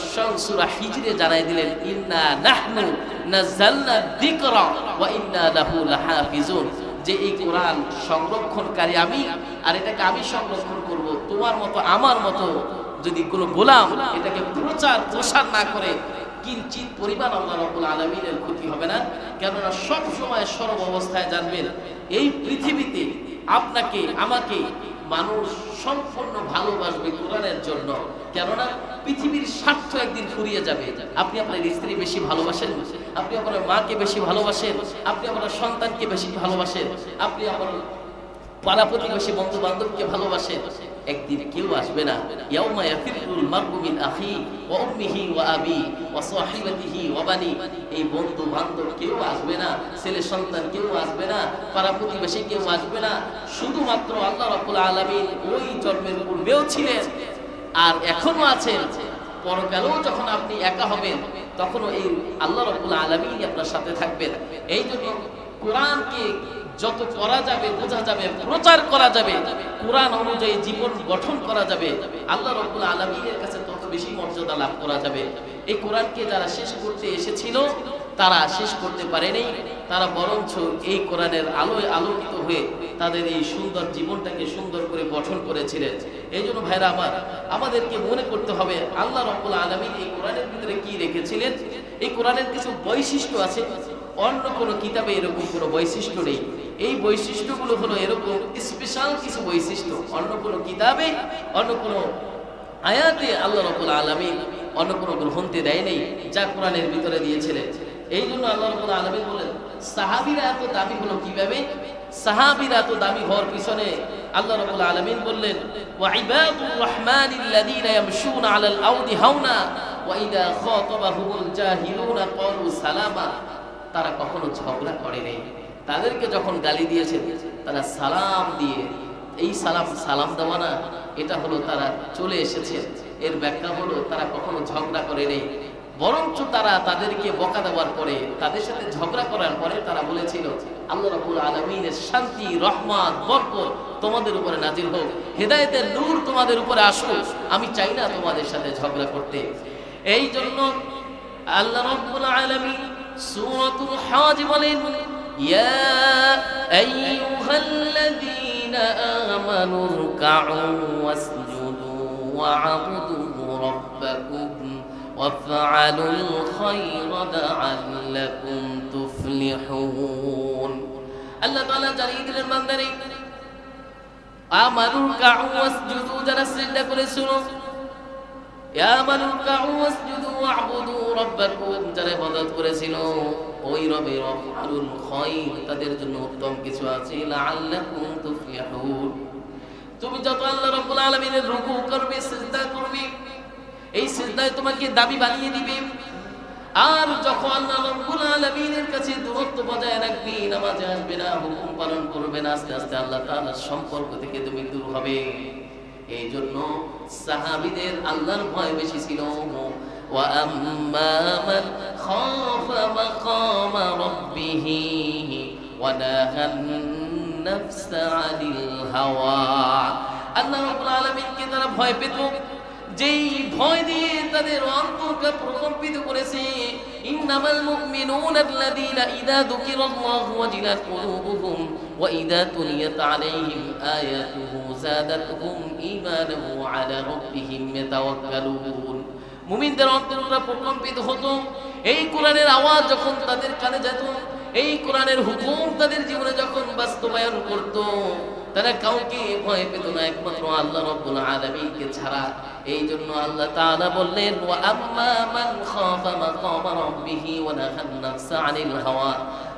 সূরা হিজরে জানাই দিলেন, ইন্না নাহনু নাযালনা যিকরা ওয়া ইন্না লাহু লাহাফিজুন, যে এই কোরআন সংরক্ষণকারী আমি, আর এটাকে আমি সংরক্ষণ করব। তোমার মতো আমার মতো যদি কোনো গোলাম এটাকে প্রচার প্রসার না করে কিঞ্চিত পরিমাণ আল্লাহ রাব্বুল আলামিনের ক্ষতি হবে না। কেননা সব সময় সর্ব অবস্থায় জানবেন এই পৃথিবীতে আপনাকে আমাকে মানুষ সম্পূর্ণ ভালোবাসবে কোরআনের জন্য। কেননা পৃথিবীর স্বার্থ একদিন ফুরিয়ে যাবে। আপনি আপনার স্ত্রী বেশি ভালোবাসেন, আপনি আপনার মাকে বেশি ভালোবাসেন, আপনি আপনার সন্তানকে বেশি ভালোবাসেন, আপনি আপনার পাড়া প্রতিবেশী বন্ধু বান্ধবকে ভালোবাসেন, একদিন কেউ আসবে না। ইয়াউমা ইয়াফিরুল মারউ মিন আখি ওয়া উম্মিহি ওয়া আবি ওয়া সাহিবাতিহি ওয়া বানি, এই বন্ধু বান্ধব কেউ আসবে না, ছেলে সন্তান কেউ আসবে না, পাড়া প্রতিবেশী কেউ আসবে না। শুধুমাত্র আল্লাহ রাব্বুল আলামিন ওই জন্মের পূর্বেও ছিলেন আর এখনো আছেন, পরকালেও যখন আপনি একা হবেন তখনও এই আল্লাহ রাব্বুল আলামিন আপনার সাথে থাকবেন। এই জন্য কোরআনকে যত করা যাবে, বোঝা যাবে, প্রচার করা যাবে, কোরআন অনুযায়ী জীবন গঠন করা যাবে, আল্লাহ রাব্বুল আলামিনের কাছে তত বেশি মর্যাদা লাভ করা যাবে। এই কোরআনকে যারা শেষ করতে এসেছিল তারা শেষ করতে পারেনি, তারা বরঞ্চ এই কোরআনের আলোয় আলোকিত হয়ে তাদের এই সুন্দর জীবনটাকে সুন্দর করে গঠন করেছিলেন। এই জন্য ভাইরা আমার, আমাদেরকে মনে করতে হবে আল্লাহ রাব্বুল আলামিন এই কোরআনের ভিতরে কি রেখেছিলেন। এই কোরআনের কিছু বৈশিষ্ট্য আছে, অন্য কোনো কিতাবে এরকম কোনো বৈশিষ্ট্য নেই। এই বৈশিষ্ট্যগুলো হলো এরকম স্পেশাল কিছু বৈশিষ্ট্য, অন্য কোনো কিতাবে, অন্য কোনো আয়াতে আল্লাহ রাব্বুল আলামিন অন্য কোনো গ্রন্থে দেয় নেই, যা কোরআনের ভিতরে দিয়েছিলেন। এই জন্য আল্লাহ রাব্বুল আলামিন বলেন, সাহাবীরা এত দামি হলো কিভাবে? সাহাবীরা এত দামি হওয়ার পিছনে আল্লাহ রাব্বুল আলামিন বললেন, ওয়া ইবাদুর রহমানিল্লাযীনা ইয়ামশুনা আলাল আরদি হাওনা ওয়া ইযা খাতাবাহুমুল জাহিলুনা ক্বালু সালামা। তারা কখনো ঝগড়া করে নাই, তাদেরকে যখন গালি দিয়েছেন তারা সালাম দিয়ে, এই সালাম দেওয়া না, এটা হলো তারা চলে এসেছে। এর ব্যাখ্যা হলো তারা কখনো ঝগড়া করে নেই, বরঞ্চ তারা তাদেরকে বকা দেওয়ার পরে, তাদের সাথে ঝগড়া করার পরে তারা বলেছিল, আল্লাহ রাব্বুল আলামিনের শান্তি, রহমত, বরকত তোমাদের উপরে নাজিল হোক, হেদায়েতের নূর তোমাদের উপরে আসুক, আমি চাই না তোমাদের সাথে ঝগড়া করতে। এই জন্য আল্লাহ রাব্বুল আলামিন সূরাতুল হজ বলেন, ইয়া আইয়ুহাল্লাযীনা আমানু রুকউ ওয়াসজুদু ওয়া'বুদু রাব্বাকুম ওয়াফআলুল খায়রা লা'আল্লাকুম তুফলিহুন। আল্লাহ তাআলা জানিয়ে দিলেন বান্দারে, আমানু রুকউ ওয়াসজুদু, যারা সিজদা করেছিল, ইয়া আমানু রুকউ ওয়াসজুদু ওয়া'বুদু রাব্বাকুম, যারা ইবাদত করেছিল ওই রবের, ওয়াফআলুল খায়র, তাদের জন্য উত্তম কিছু আছে, লা'আল্লাকুম তুফলিহুন। তুমি যত আল্লাহ রাব্বুল আলামিনের রুকু করবে, সিজদা করবে, এই সিজদায় তোমাকে দাবি বানিয়ে দিবে। আর যখন আল্লাহ রাব্বুল আলামিনের কাছে দূরত্ব বজায় রাখবে, নামাজে আসবে না, হুকুম পালন করবে না, আস্তে আস্তে আল্লাহ তাআলার সম্পর্ক থেকে তুমি দূর হবে। এই জন্য সাহাবীদের আল্লাহর ভয় বেশি ছিল। ওয়া আম্মা মান খাফা মাকামা রাব্বিহি ওয়া নাহান নাফসা আনিল হাওয়া। আল্লাহ রাব্বুল আলামিনকে তারা ভয় পেত, যেই ভয় দিয়ে তাদের অন্তরকে প্রকম্পিত করেছে। ইন্নামাল মুমিনুনা আল্লাযীনা ইযা যুকিরাল্লাহু ওয়াজিলাত কুলুবুহুম ওয়া ইযা তুলিয়াত আলাইহিম আয়াতুহু যাদাতুহুম ঈমানান ওয়া আলা রাব্বিহিম ইয়াতাওয়াক্কালুন। মুমিনদের অন্তরটা প্রকম্পিত হতো এই কোরআনের আওয়াজ যখন তাদের কানে যেত, এই কোরআনের হুকুম তাদের জীবনে যখন বাস্তবায়ন করত, তারা কাউকে ভয় পেত না, একমাত্র আল্লাহ রাব্বুল আলামিনকে ছাড়া। এই জন্য আল্লাহ তাআলা বললেন, ওয়া আম্মা মান খাফা মাকামা রাব্বিহি ওয়া নাহান নাফসা আনিল হাওয়া।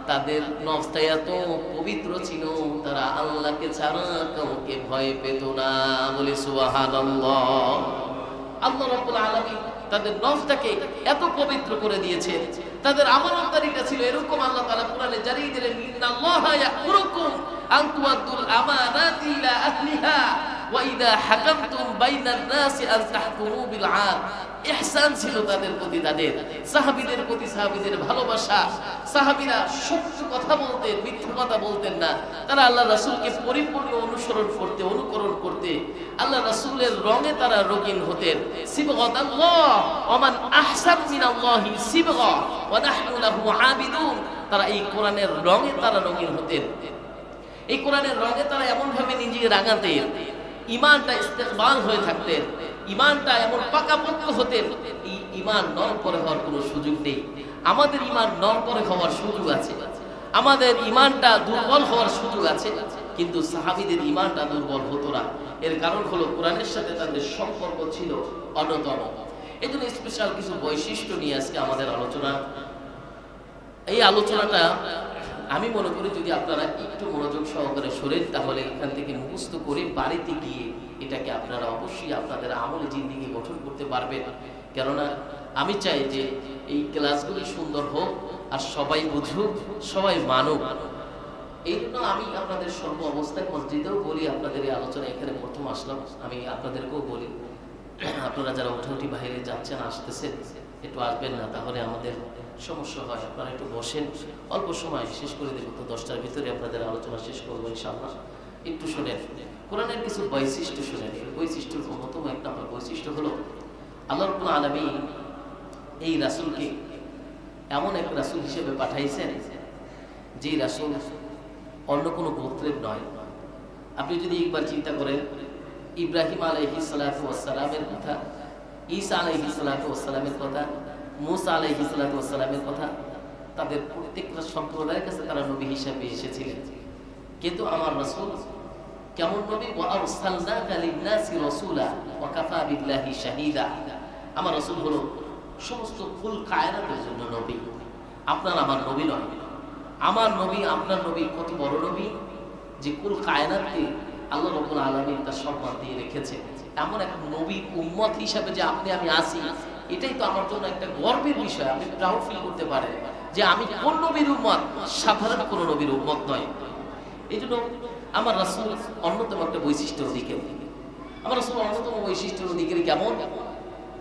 তাদের নফসটা এত পবিত্র ছিল, তারা আল্লাহকে ছাড়া কাউকে ভয় পেত না। বলি সুবহানাল্লাহ। আল্লাহ রাব্বুল আলামিন তাদের নফসটাকে এত পবিত্র করে দিয়েছে। তাদের আমলের তরিকা ছিল এরকম, আল্লাহ তাআলা কোরআনে জানিয়ে দিলেন, ইন্নাল্লাহা ইয়া'মুরুকুম আন তুআদ্দুল আমানাতি ইলা আহলিহা ওয়া ইযা হাকামতুম বাইনান নাসি আন তাহকুমু বিল আদল। ইহসান ছিল তাদের প্রতি, তাদের সাহাবীদের প্রতি সাহাবীদের ভালোবাসা। সাহাবীরা সত্য কথা বলতেন, মিথ্যা কথা বলতেন না। তারা আল্লাহ রাসূলকে পরিপূর্ণ অনুসরণ করতে, অনুকরণ করতে, আল্লাহ রাসূলের রঙে তারা রঙিন হতেন। সিবগাতাল্লাহ ওয়া মান আহসান মিনাল্লাহি সিবগা ওয়া নাহনু লাহু আবিদুন। তারা এই কোরআনের রঙে তারা রঙিন হতেন। এই কোরআনের রঙে তারা এমন ভাবে নিজেকে রাঙাতেন, ঈমানটা ইস্তেকবাল হয়ে থাকতেন, ঈমানটা এমন পাকাপোক্ত হতেন। এই ঈমান নড়বড়ে হওয়ার কোনো সুযোগ নেই। আমাদের ঈমান নড়বড়ে হওয়ার সুযোগ আছে, আমাদের ঈমানটা দুর্বল হওয়ার সুযোগ আছে, কিন্তু সাহাবীদের ঈমানটা দুর্বল হতো না। এর কারণ হলো কোরআনের সাথে তাদের সম্পর্ক ছিল অন্যতম। এই জন্য স্পেশাল কিছু বৈশিষ্ট্য নিয়ে আজকে আমাদের আলোচনা। এই আলোচনাটা আমি মনে করি যদি আপনারা একটু মনোযোগ সহকারে শোনেন, তাহলে এখান থেকে মুখস্থ করে বাড়িতে গিয়ে এটাকে আপনারা অবশ্যই আপনাদের আমলে জিন্দেগি গঠন করতে পারবেন। কেননা আমি চাই যে এই ক্লাসগুলি সুন্দর হোক, আর সবাই বুঝুক, সবাই মানুক। এই জন্য আমি আপনাদের সর্ব অবস্থায় মসজিদেও বলি, আপনাদের এই আলোচনা এখানে প্রথম আসলাম, আমি আপনাদেরকেও বলি, আপনারা যারা উঠাউঠি বাইরে যাচ্ছেন, আসতেছেন, একটু আসবেন না, তাহলে আমাদের সমস্যা হয়। আপনারা একটু বসেন, অল্প সময় শেষ করে দেবো, তো 10টার ভিতরে আপনাদের আলোচনা শেষ করবো ইনশাআল্লাহ। একটু শোনেন, কোরআনের কিছু বৈশিষ্ট্য শোনেন। এই বৈশিষ্ট্যের অন্যতম এক নম্বর বৈশিষ্ট্য হলো আল্লাহ রাব্বুল আলামিন এই রাসূলকে এমন এক রাসূল হিসেবে পাঠাইছেন যে রাসূল অন্য কোনো গোত্রের নয়। আপনি যদি একবার চিন্তা করেন, ইব্রাহিম আলাইহিস সালাতু ওয়াস সালামের কথা, ঈসা আলাইহিস সালাতু ওয়াস সালামের কথা, মুসা আলাইহিস সালাতু ওয়াস সালামের কথা, তাদের প্রত্যেকটা সম্প্রদায়ের কাছে তারা নবী হিসেবে এসেছিলেন। কিন্তু আমার রাসূল কেমন নবী? ওয়া আরসালনাকা লিন-নাসি রাসূলা ওয়া কাফা বিল্লাহি শাহীদা। আমার রাসূল হলো সমস্ত কুল কায়নাতের জন্য নবী। আপনার আমার নবী নয়, আমার নবী আপনার নবী কত বড় নবী যে কুল কায়নাতকে আল্লাহ রাব্বুল আলামিন তার সম্মান দিয়ে রেখেছে। এমন এক নবীর উম্মত হিসাবে যে আপনি আমি আছি, এটাই তো আমার জন্য একটা গর্বের বিষয়। আমি প্রাউড ফিল করতে পারি যে আমি কোন নবীর উম্মত, সাধারণ কোন নবীর উম্মত নয়। এই জন্য আমার রাসূল অন্যতম একটা বৈশিষ্ট্যের দিকে, আমার রাসূল অন্যতম বৈশিষ্ট্যের দিকে কেমন?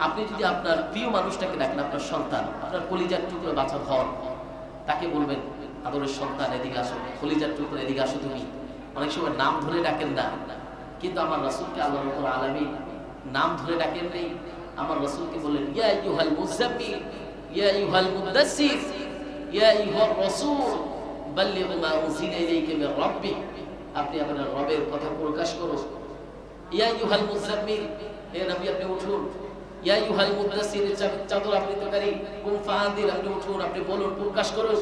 আপনি যদি আপনার প্রিয় মানুষটাকে ডাকেন, আপনার সন্তান, আপনার কলিজার টুকরো বাছা ধন, তাকে বলবেন, আদরের সন্তান এদিকে আসো, কলিজার টুকরো এদিকে আসো তুমি। অনেক সময় নাম ধরে ডাকেন না, কিন্তু আমার রাসূলকে আল্লাহ রাব্বুল আলামিন নাম ধরে ডাকেন নেই। আমার রাসূলকে বললেন, ইয়া আইয়ুহাল মুযাম্মিল, ইয়া আইয়ুহাল মুদাসসির, ইয়া আইয়ুহার রাসূল বাল্লিগ মা উনজিলা ইলাইকা মির রাব্বিক। আপনি আপনার রবের কথা প্রকাশ করুন। ইয়া আইয়ুহাল মুযাম্মিল, হে নবী আপনি উঠুন। ইয়া আইয়ুহাল মুদাসসির, চাদর আবৃতকারী, কুম ফাআদির, আপনি উঠুন, আপনি বলুন, প্রকাশ করুন।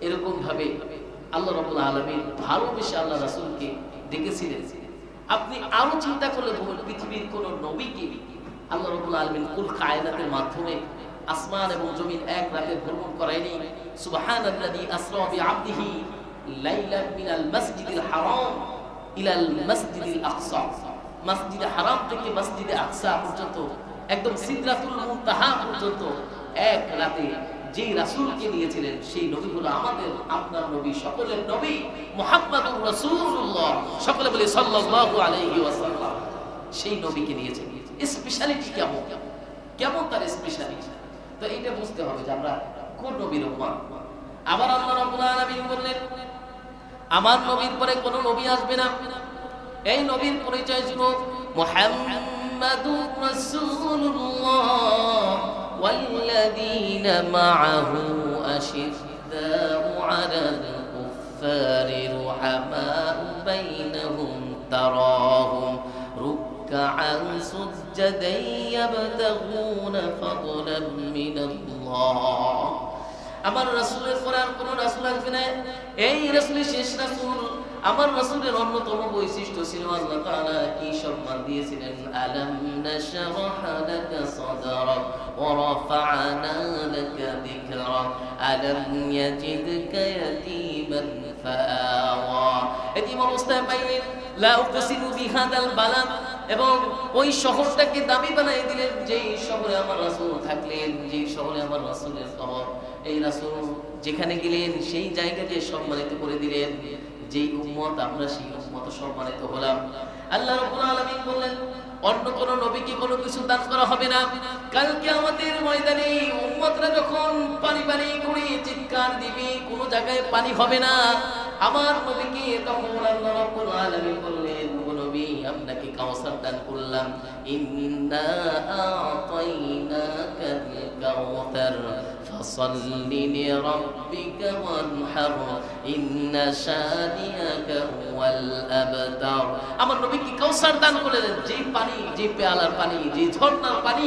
এরকম ভাবে আল্লাহ রাব্বুল আলামিন ভালোবেসে আল্লাহ রাসূলকে ডেকেছিলেন। আপনি আরো চিন্তা করলে পৃথিবীর কোন নবীকে আল্লাহ রাব্বুল আলামিন কুল কায়নাতের মাধ্যমে আসমান এবং জমিন এক রাতে ভ্রমণ করায়নি। সুবহানাল্লাযী আসরা বিআবদিহি লাইলান মিনাল মাসজিদিল হারাম ইলাল মাসজিদিল আকসা। মসজিদে হারাম থেকে মসজিদে আকসা পর্যন্ত, একদম সিদরাতুল মুনতাহা পর্যন্ত এক রাতে যে রাসূলকে নিয়েছিলেন, সেই নবী হলো আমাদের আপনার নবী, সকলের নবী মুহাম্মাদুর রাসূলুল্লাহ। সকলে বলি সাল্লাল্লাহু আলাইহি ওয়াসাল্লাম। সেই নবীকে নিয়েছেন। স্পেশালিটি কেমন, কেমন তার স্পেশালিটি, তো এইটা বুঝতে হবে যে আমরা কোন নবীর উম্মত। আবার আল্লাহ রাব্বুল আলামিন বললেন, আমার নবীর পরে কোন নবী আসবে না। এই নবীর পরিচয় ছিল মুহাম্মাদুর রাসূলুল্লাহ ওয়াল্লাযীনা মাআহু আশিদ্দাউ আলাল কুফফারি রুহামাউ বাইনাহুম তারাহুম রুকআন সুজদান ইয়াবতাগুনা ফাদলান মিনাল্লাহ। আমার রাসূলের পরে আর কোন রাসূল আসবে না, এই রাসূলই শেষ রাসূল। আমার রাসূলের অন্যতম বৈশিষ্ট্য ছিল আল্লাহ তাআলা কি সম্মান দিয়েছিলেন, আলাম নাশরাহ লাকা সাদরাক ওয়া রাফা'না লাকা যিকরাক আলাম ইয়াজিদকা ইয়াতীমান ফাআওয়া। এতিম অবস্থায় পাইলেন লা উকসিমু বিহাদাল বালাদ, এবং ওই শহরটাকে দামি বানিয়ে দিলেন যেই শহরে আমার রাসূল থাকলেন, যেই শহরে আমার রাসূলের কবর। এই রাসূল যেখানে গেলেন সেই জায়গাকে সম্মানিত করে দিলেন। যেই উম্মত আমরা সেই উম্মত সম্মানিত হলাম। আল্লাহ রাব্বুল আলামিন বললেন অন্য কোন নবীকে কোনো কিছু দান করা হবে না। কাল কিয়ামতের ময়দানে উম্মতরা যখন পানি পানি করে চিৎকার দিবে, কোনো জায়গায় পানি হবে না। আমার নবীকে তখন আল্লাহ রাব্বুল আলামিন বললেন, ও নবী আপনাকে কাউসার দান করলাম, ইন্না আ'তাইনাকাল কাউসার ফাসাল্লি লিরাব্বিকা ওয়ানহার ইন্না শানিয়াকা হুয়াল আবতার। আমার নবীকে কাউসার দান করলেন, যেই পানি, যে পেয়ালার পানি, যে ঝর্ণার পানি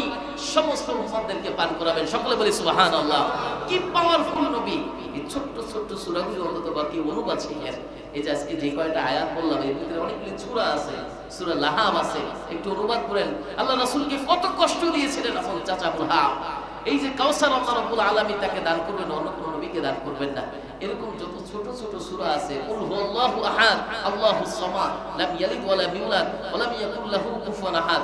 সমস্ত উম্মতদেরকে পান করাবেন। সকলে বলি সুবহানাল্লাহ। কি পাওয়ারফুল নবী! এই ছোট্ট ছোট্ট সূরাগুলো অন্তত বাকি অনুবাদ শিখেন। এই যে আজকে যে কয়টা আয়াত বললাম এর ভিতরে অনেকগুলি সূরা আছে, সূরা লাহাব আছে, একটু অনুবাদ করেন। আল্লাহ রাসূলকে কত কষ্ট দিয়েছিলেন আপন চাচা বুলহাব। এই যে কাউসার আল্লাহ রাব্বুল আলামিন তাকে দান করবেন, অন্য কোন নবীকে দান করবেন না। এরকম যত ছোট ছোট সূরা আছে, কুল হুয়াল্লাহু আহাদ আল্লাহুস সামাদ লাম ইয়ালিদ ওয়া লাম ইউলাদ ওয়া লাম ইয়াকুল লাহু কুফুয়ান আহাদ,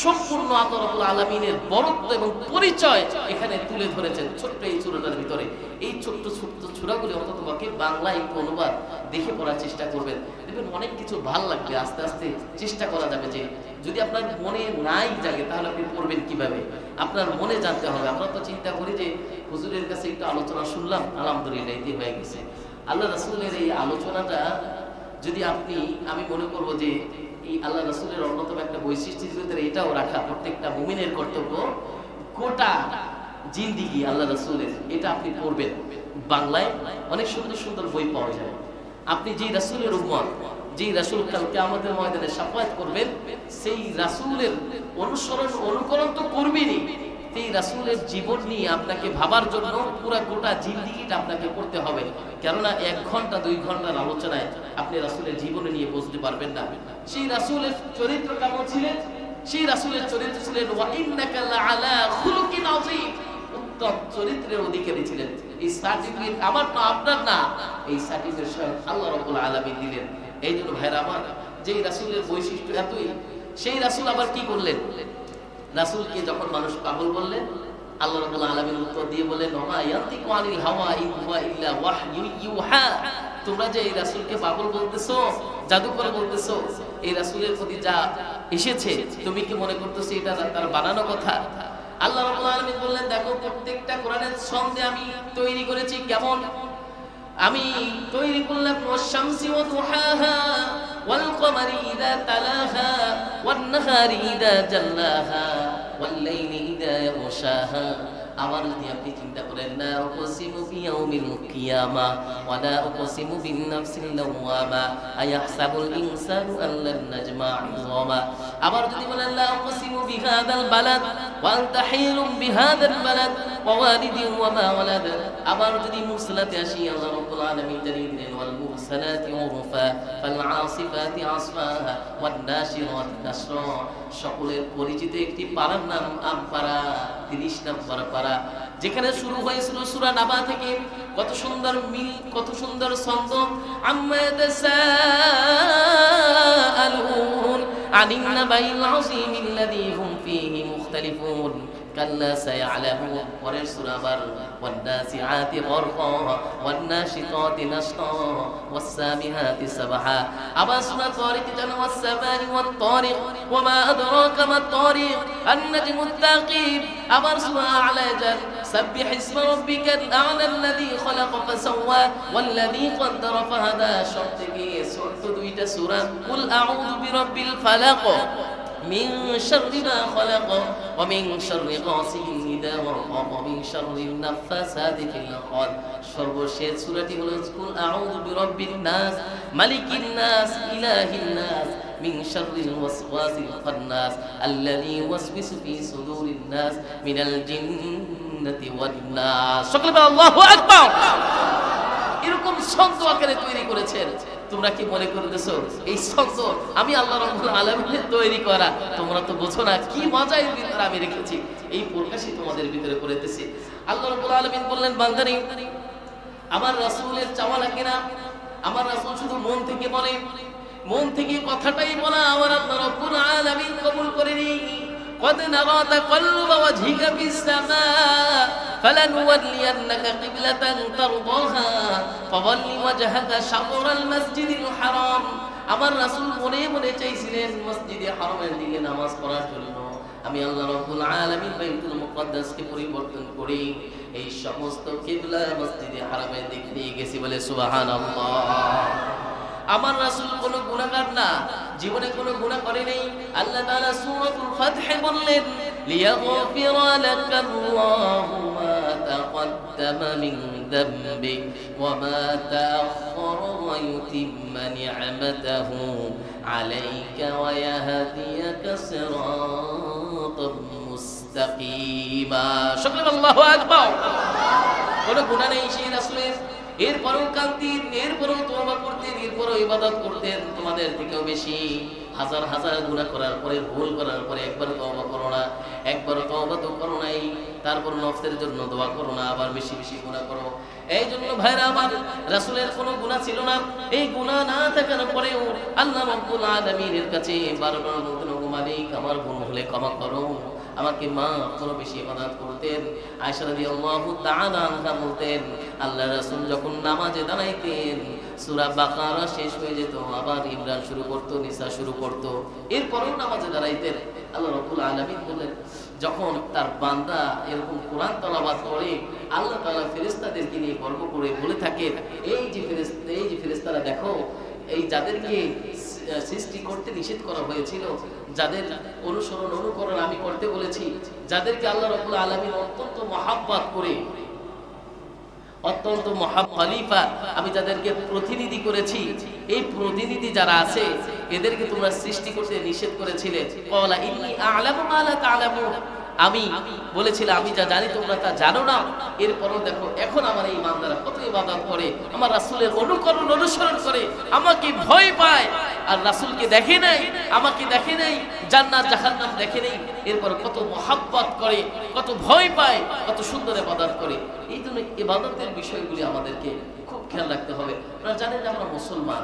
সম্পূর্ণ আল্লাহ রাব্বুল আলামিনের বরত্ব এবং পরিচয় এখানে তুলে ধরেছেন ছোট্ট এই সূরাটার ভিতরে। এই ছোট্ট ছোট্ট সূরাগুলি অন্তত বাকি বাংলায় একটু অনুবাদ দেখে পড়ার চেষ্টা করবেন, দেখবেন অনেক কিছু ভালো লাগবে। আস্তে আস্তে চেষ্টা করা যাবে যে যদি আপনার মনে নাই জাগে তাহলে আপনি পড়বেন কিভাবে, আপনার মনে জানতে হবে। আমরা তো চিন্তা করি যে হুজুরের কাছে একটু আলোচনা শুনলাম, আলহামদুলিল্লাহ এতে হয়ে গেছে। আল্লাহ রাসূলের এই আলোচনাটা যদি আমি মনে করব যে এই আল্লাহ রাসূলের অন্যতম একটা বৈশিষ্ট্যের ভিতরে এটাও রাখা প্রত্যেকটা মুমিনের কর্তব্য, গোটা জিন্দেগি আল্লাহ রাসূলের এটা আপনি পড়বেন। বাংলায় অনেক সুন্দর সুন্দর বই পাওয়া যায়। আপনি যেই রাসূলের উম্মত, যেই রাসূল কাল কিয়ামতের ময়দানে শাফায়াত করবেন, সেই রাসূলের অনুকরণ তো করবেনই, সেই রাসূলের জীবন নিয়ে আপনাকে ভাবার জন্য পুরো গোটা জিন্দেগিটা আপনাকে করতে হবে। কেননা 1 ঘন্টা 2 ঘন্টার আলোচনায় আপনি রাসূলের জীবন নিয়ে বুঝতে পারবেন না। সেই রাসূলের চরিত্র কেমন ছিলেন, সেই রাসূলের চরিত্র ছিলেন ওয়া ইন্নাকা লাআলা খুলুকিন আযীম, উত্তম চরিত্রের অধিকারী ছিলেন। এই সার্টিফিকেট আমার না, আপনার না, এই সার্টিফিকেট স্বয়ং আল্লাহ রাব্বুল আলামিন দিলেন। এই জন্য ভাইরা আমার, যেই রাসূলের বৈশিষ্ট্য এতই, সেই রাসূল আবার কি করলেন, রাসূলকে যখন মানুষ পাগল বললেন, আল্লাহ রাব্বুল আলামিন উত্তর দিয়ে বললেন, ওমা ইয়ান্তিকু আনিল হাওয়া ইন হুয়া ইল্লা ওয়াহয়ু ইউহা। তোমরা যে এই রাসূলকে পাগল বলতেছো, জাদুকর বলতেছো, এই রাসূলের প্রতি যা এসেছে তুমি কি মনে করতেছো এটা তার বানানো কথা? আল্লাহ রাব্বুল আলামিন বললেন, দেখো প্রত্যেকটা কোরআনের ছন্দে আমি তৈরি করেছি। কেমন? আমি তৈরি করলাম ওয়াশ-শামসি ওয়া দুহাহা ওয়াল কমারি ইযা তালাহা ওয়ান নাহারি ইযা জাল্লাহা ওয়াল লাইলি ইযা ইয়াগশাহা। আবার যদি আপনি চিন্তা করেন, লা উকসিমু বিয়াউমিল কিয়ামা ওয়া লা উকসিমু বিন নাফসিল লাওয়ামা আয়াহসাবুল ইনসানু আল্লান নাজমা ইযামা। আবার যদি বলেন, লা উকসিমু বিহাদাল বালাদ ওয়া আনতা হিলুম বিহাদাল বালাদ ওয়া ওয়ালিদিন ওয়া মা ওয়ালাদ। আবার যদি মুরসালাতে আসি, আল্লাহ রাব্বুল আলামিন জানিয়ে দিলেন, ওয়াল মুরসালাতি উরফা ফাল আসিফাতি আসফাহা ওয়ান নাশিরাতি নাশরা। সকলের পরিচিত একটি পারার নাম আমপারা, 30 নম্বর পারা, যেখানে শুরু হয়েছিল সূরা নাবা থেকে। কত সুন্দর মিল, কত সুন্দর ছন্দ। আম্মা ইয়াতাসাআলুন আনিন নাবাইল আযীমিল্লাযী হুম ফীহি মুখতালিফুন কাল্লা সায়ালামুন। পরের সূরা আবার ওয়ান নাসিআতি গরকা ওয়ান নাশিতাতি নাশতা ওয়াস সাবিহাতি সাবহা। আবার সূরা তারিক জানা ওয়াস সামানি ওয়াত তারিক ওয়া মা আদরাকা মাত তারিক আন নাজমুত তাকিব। আবার সূরা আলা জান সাব্বিহ ইসমা রাব্বিকাল আ'লা আল্লাযী খালাকা ফাসাওয়া ওয়াল্লাযী কদ্দারা ফাহাদা। সব থেকে ছোট্ট দুইটা সূরা, কুল আউযু বিরাব্বিল ফালাক মিন শাররি মা খালাক ওয়া মিন শাররি গাসিকিন ওয়া মিন শাররিন নাফাসাতি ফিল উকদ। সর্বশেষ সূরাটি হলো কুল আউযু বিরাব্বিন নাস মালিকিন নাস ইলাহিন নাস মিন শাররিল ওয়াসওয়াসিল খান্নাস আল্লাযী ইউওয়াসওয়িসু ফি সুদুরিন নাস মিনাল জিন্নাতি ওয়ান নাস। সকলে বলো আল্লাহু আকবার। এরকম ছন্দ আকারে তৈরি করেছেন। তোমরা কি মনে করতেছো এই ছন্দ আমি আল্লাহ রাব্বুল আলামিনের তৈরি করা? তোমরা তো বোঝো না কি মজা এর ভিতরে আমি রেখেছি। এই প্রকাশই তোমাদের ভিতরে করেতেছি। আল্লাহ রাব্বুল আলামিন বললেন, বান্দারে আমার রাসূলের চাওয়া লাগে না, আমার রাসূল শুধু মন থেকে বলে, মন থেকে কথাটাই বলা আমার আল্লাহ রাব্বুল আলামিন কবুল করে নেই। قد نرى تقلب وجهك في السماء فلنولينك قبلة ترضاها فول وجهك شطر المسجد الحرام। আমার রাসূল মনে মনে চাইছিলেন মসজিদে হারামের দিকে নামাজ পড়ার জন্য। আমি আল্লাহ রাব্বুল আলামিন বাইতুল মুকদ্দাসকে পরিবর্তন করে এই সমস্ত কিবলা মসজিদে হারামের দিকে নিয়ে গেছি। বলে সুবহানাল্লাহ। আমার রাসূল কোনো গুনাহগার না, জীবনে কোনো গুনাহ করে নাই। আল্লাহ তাআলা সূরাতুল ফাতহে বললেন, লিয়াগফিরা লাকাল্লাহু মা তাকদ্দামা মিন যামবিক ওয়া মা তাআখারা ওয়া ইউতিম্মা নি'মাতাহু আলাইকা ওয়া ইয়াহদিয়াকা সিরাতাম মুস্তাকিমা। সকলে আল্লাহু আকবার। কোনো গুনাহ নেই সেই রাসূলের, এরপরও কাঁদতেন, এরপরও তওবা করতেন, এরপরও ইবাদত করতেন তোমাদের থেকেও বেশি। হাজার হাজার গুনাহ করার পরে, ভুল করার পরে একবার তওবা করো না, একবার তওবা তো করো নাই, তারপর নফসের জন্য দোয়া করো না, আবার বেশি বেশি গুনাহ করো। এই জন্য ভাইরা আমার, রাসূলের কোনো গুনাহ ছিল না। এই গুনাহ না থাকার পরেও আল্লাহ রাব্বুল আলামিনের কাছে বারবার বলতেন, ওগো মালিক আমার ভুল হলে ক্ষমা করো, আমাকে মাফ করো। বেশি ইবাদত করতেন। আয়েশা রাদিয়াল্লাহু তাআলা আনহা বলতেন, আল্লাহর রাসূল যখন নামাজে দাঁড়াইতেন সূরা বাকারা শেষ হয়ে যেত, আবার ইমরান শুরু করত, নিসা শুরু করত, এরপরেও নামাজে দাঁড়াইতেন। আল্লাহ রাব্বুল আলামিন বললেন, যখন তার বান্দা এরকম কোরআন তেলাওয়াত করে আল্লাহ তাআলা ফেরেশতাদেরকে নিয়ে গর্ব করে বলে থাকেন, এই যে ফেরেশতারা দেখো, এই যাদেরকে সৃষ্টি করতে নিষেধ করা হয়েছিল, যাদের অনুসরণ অনুকরণ আমি করতে বলেছি, যাদেরকে আল্লাহ রাব্বুল আলামিন অত্যন্ত মহাব্বত করে, অত্যন্ত খলিফা আমি যাদেরকে প্রতিনিধি করেছি, এই প্রতিনিধি যারা আছে এদেরকে তোমরা সৃষ্টি করতে নিষেধ করেছিলে। ক্বালা ইন্নী আ'লামু মা লা তা'লামুন, আমি বলেছিলাম আমি যা জানি তোমরা তা জানো না। এরপরও দেখো এখন আমার এই বান্দারা কত ইবাদত করে, আমার রাসূলের অনুকরণ অনুসরণ করে, আমাকে ভয় পায়। আর রাসূলকে দেখে নাই, আমাকে দেখে নাই, জান্নাত জাহান্নাম দেখে নাই, এরপর কত মহাব্বত করে, কত ভয় পায়, কত সুন্দর ইবাদত করে। এই জন্য ইবাদতের বিষয়গুলি আমাদেরকে খুব খেয়াল রাখতে হবে। আপনারা জানেন যে আমরা মুসলমান,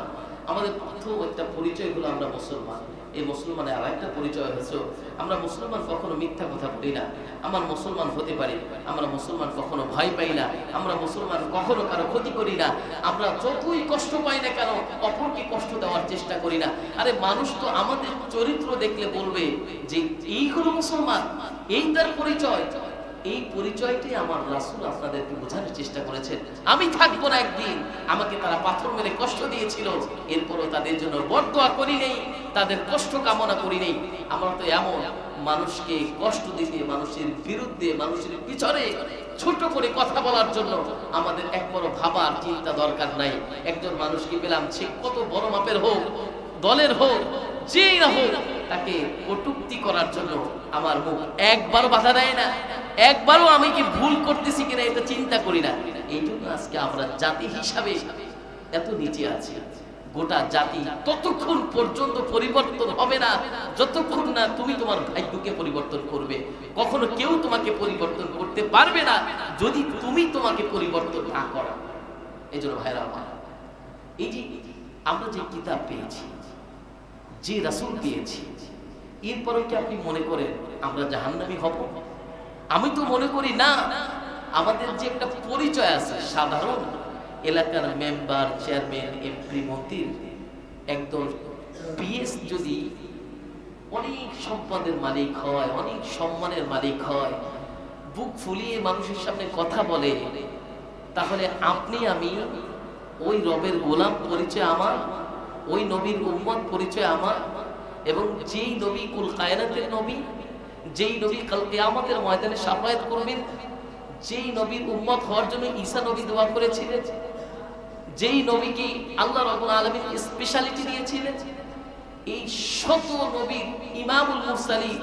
আমাদের প্রথম একটা পরিচয় হলো আমরা মুসলমান। এই মুসলমানের আরেকটা পরিচয় হচ্ছে আমরা মুসলমান কখনো মিথ্যা কথা বলি না, আমরা মুসলমান হতে পারি, আমরা মুসলমান কখনো ভয় পাই না, আমরা মুসলমান কখনো কারো ক্ষতি করি না, আমরা যতই কষ্ট পাই না কেন অপরকে কষ্ট দেওয়ার চেষ্টা করি না। আরে মানুষ তো আমাদের চরিত্র দেখলে বলবে যে এই হলো মুসলমান, এই তার পরিচয়। এই পরিচয়টাই আমার রাসূল আপনাদেরকে বোঝানোর চেষ্টা করেছেন। আমি থাকবো না একদিন, আমাকে তারা পাথর মেরে কষ্ট দিয়েছিল, এরপরও তাদের জন্য বরদোয়া করি নেই, তাদের কষ্ট কামনা করি নেই। আমরা তো এমন মানুষকে কষ্ট দিতে, মানুষের বিরুদ্ধে, মানুষের পিছনে ছোট করে কথা বলার জন্য আমাদের একবারও ভাবার চিন্তা দরকার নাই। একজন মানুষকে পেলাম, সে কত বড় মাপের হোক, দলের হোক, যেই না হোক, তাকে কটূক্তি করার জন্য আমার মুখ একবারও বাধা দেয় না, একবারও আমি কি ভুল করতেছি কিনা এটা চিন্তা করি না। এই জন্য আজকে আমরা জাতি হিসাবে এত নিচে আছি। গোটা জাতি ততক্ষণ পর্যন্ত পরিবর্তন হবে না যতক্ষণ না তুমি তোমার ভাগ্যকে পরিবর্তন করবে। কখনো কেউ তোমাকে পরিবর্তন করতে পারবে না যদি তুমি তোমাকে পরিবর্তন না করো। এই জন্য ভাইরা আমার, এই যে আমরা যে কিতাব পেয়েছি, যে রাসূল পেয়েছি, এরপরও কি আপনি মনে করেন আমরা জাহান্নামী হব? আমি তো মনে করি না। আমাদের যে একটা পরিচয় আছে, সাধারণ এলাকার মেম্বার, চেয়ারম্যান, এমপি, মন্ত্রীর একদম পিএস যদি অনেক সম্পদের মালিক হয়, অনেক সম্মানের মালিক হয়, বুক ফুলিয়ে মানুষের সামনে কথা বলে, তাহলে আপনি আমি ওই রবের গোলাম পরিচয় আমার, ওই নবীর উম্মত পরিচয় আমার, এবং যেই নবী কুল কায়নাতের নবী, যেই নবী কাল কিয়ামতের ময়দানে শাফায়াত করবেন, যেই নবীর উম্মত হওয়ার জন্য ঈসা নবী দোয়া করেছিলেন, যেই নবীকে আল্লাহ রাব্বুল আলামিন স্পেশালিটি দিয়েছিলেন, এই শত নবীর ইমামুল মুরসালিন,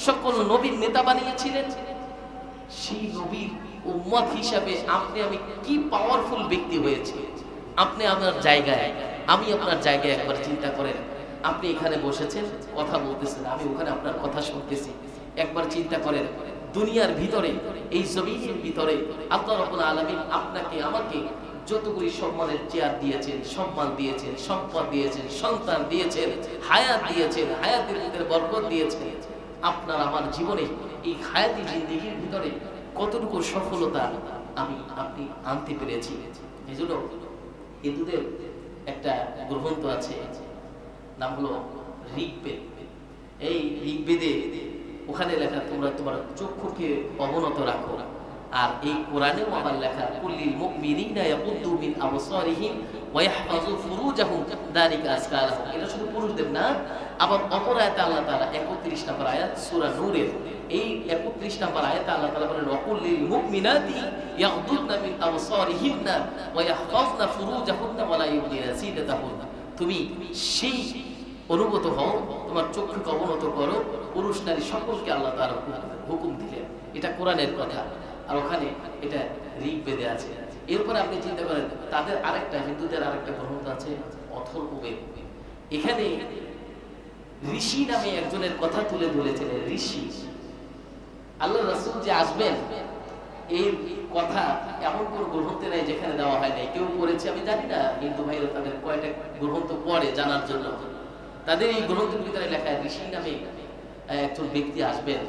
সকল নবীর নেতা বানিয়েছিলেন, সেই নবীর উম্মত হিসাবে আপনি আমি কি পাওয়ারফুল ব্যক্তি হয়েছে। আপনি আপনার জায়গায়, আমি আপনার জায়গায় একবার চিন্তা করেন। আপনি এখানে বসেছেন, কথা বলতেছেন, আমি ওখানে আপনার কথা শুনতেছি। একবার চিন্তা করেন, দুনিয়ার ভিতরে, এই জমিনের ভিতরে আল্লাহ রাব্বুল আলামিন আপনাকে আমাকে যতগুলি সম্মানের চেয়ার দিয়েছেন, সম্মান দিয়েছেন, সম্পদ দিয়েছেন, সন্তান দিয়েছেন, হায়াত দিয়েছেন, হায়াতের ভিতরে বরকত দিয়েছেন, আপনার আমার জীবনে এই হায়াতি জিন্দেগির ভিতরে কতটুকু সফলতা আমি আপনি আনতে পেরেছি। এই জন্য হিন্দুদের একটা গ্রন্থ আছে, নাম হলো ঋগ্বেদ। এই ঋগ্বেদে ওখানে লেখা তোমরা তোমার চক্ষুকে অবনত রাখো। আর এই কোরআনেও আবার লেখা কুল্লিল মুমিনিনা ইয়াকুদ্দু মিন আবসারিহিম ওয়া ইয়াহফাযু ফুরুজাহুম যালিকা আযকা লাহুম। এটা শুধু পুরুষদের না, আবার অপর আয়াতে আল্লাহ তাআলা 31 নম্বর আয়াত সূরা নূরের এই 31 নম্বর আয়াতে আল্লাহ তাআলা বলেন ওয়াকুল্লিল মুমিনাতি ইয়াগদুদনা মিন আবসারিহিন্না ওয়া ইয়াহফাযনা ফুরুজাহুন্না ওয়া লা ইউবদিনা জিনাতাহুন্না। তুমি সেই অনুগত হও, তোমার চক্ষুকে অবনত করো, পুরুষ নারী সকলকে আল্লাহ তাআলা হুকুম দিলেন। এটা কোরআনের কথা, আর ওখানে এটা ঋগ্বেদে আছে। এরপরে আপনি চিন্তা করেন, তাদের আরেকটা, হিন্দুদের আরেকটা গ্রন্থ আছে অথর্ববেদ। এখানে ঋষি নামে একজনের কথা তুলে ধরেছিলেন। ঋষি আল্লাহ রাসূল যে আসবেন, এই কথা এমন কোন গ্রন্থে নাই যেখানে দেওয়া হয় নাই। কেউ পড়েছে আমি জানি না, হিন্দু ভাইরা তাদের কয়টা গ্রন্থ পড়ে জানার জন্য। তাদের এই গ্রন্থের ভিতরে লেখা ঋষি নামে একজন ব্যক্তি আসবেন,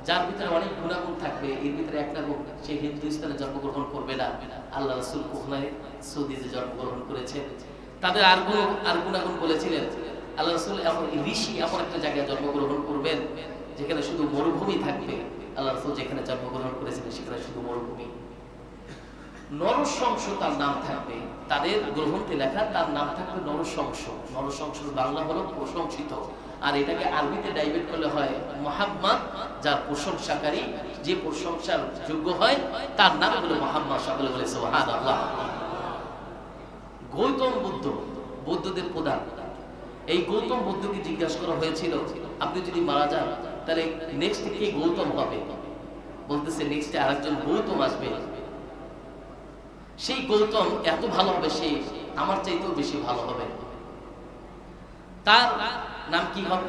যার ভিতরে অনেক গুণাগুণ থাকবে। এর ভিতরে একটা গুণ, সে হিন্দুস্তানে জন্মগ্রহণ করবে না। আল্লাহ রাসূল ওখানে সৌদিতে জন্মগ্রহণ করেছেন। তাদের আর গুণাগুণ বলেছিলেন। আল্লাহ রাসূল এমন ঋষি এমন একটা জায়গায় জন্মগ্রহণ করবেন যেখানে শুধু মরুভূমি থাকবে। আল্লাহ রাসূল যেখানে জন্মগ্রহণ করেছিলেন সেখানে শুধু মরুভূমি। নরশংস তার নাম থাকবে। তাদের গ্রন্থে লেখা তার নাম থাকবে নরশংস। নরশংসের বাংলা হলো প্রশংসিত, আর এটাকে আরবিতে ডাইভেট করলে হয় মুহাম্মদ, যার প্রশংসাকারী, যে প্রশংসার যোগ্য হয় তার নাম হলো মুহাম্মদ। সকলে বলে সুবহানাল্লাহ। গৌতম বুদ্ধ, বৌদ্ধদের প্রধান, এই গৌতম বুদ্ধকে জিজ্ঞাসা করা হয়েছিল আপনি যদি মারা যান তাহলে নেক্সট কে গৌতম হবে? বলতেছে নেক্সটে আরেকজন গৌতম আসবে, সেই গৌতম এত ভালো হবে, সে আমার চাইতেও বেশি ভালো হবে। তার নাম কি হবে?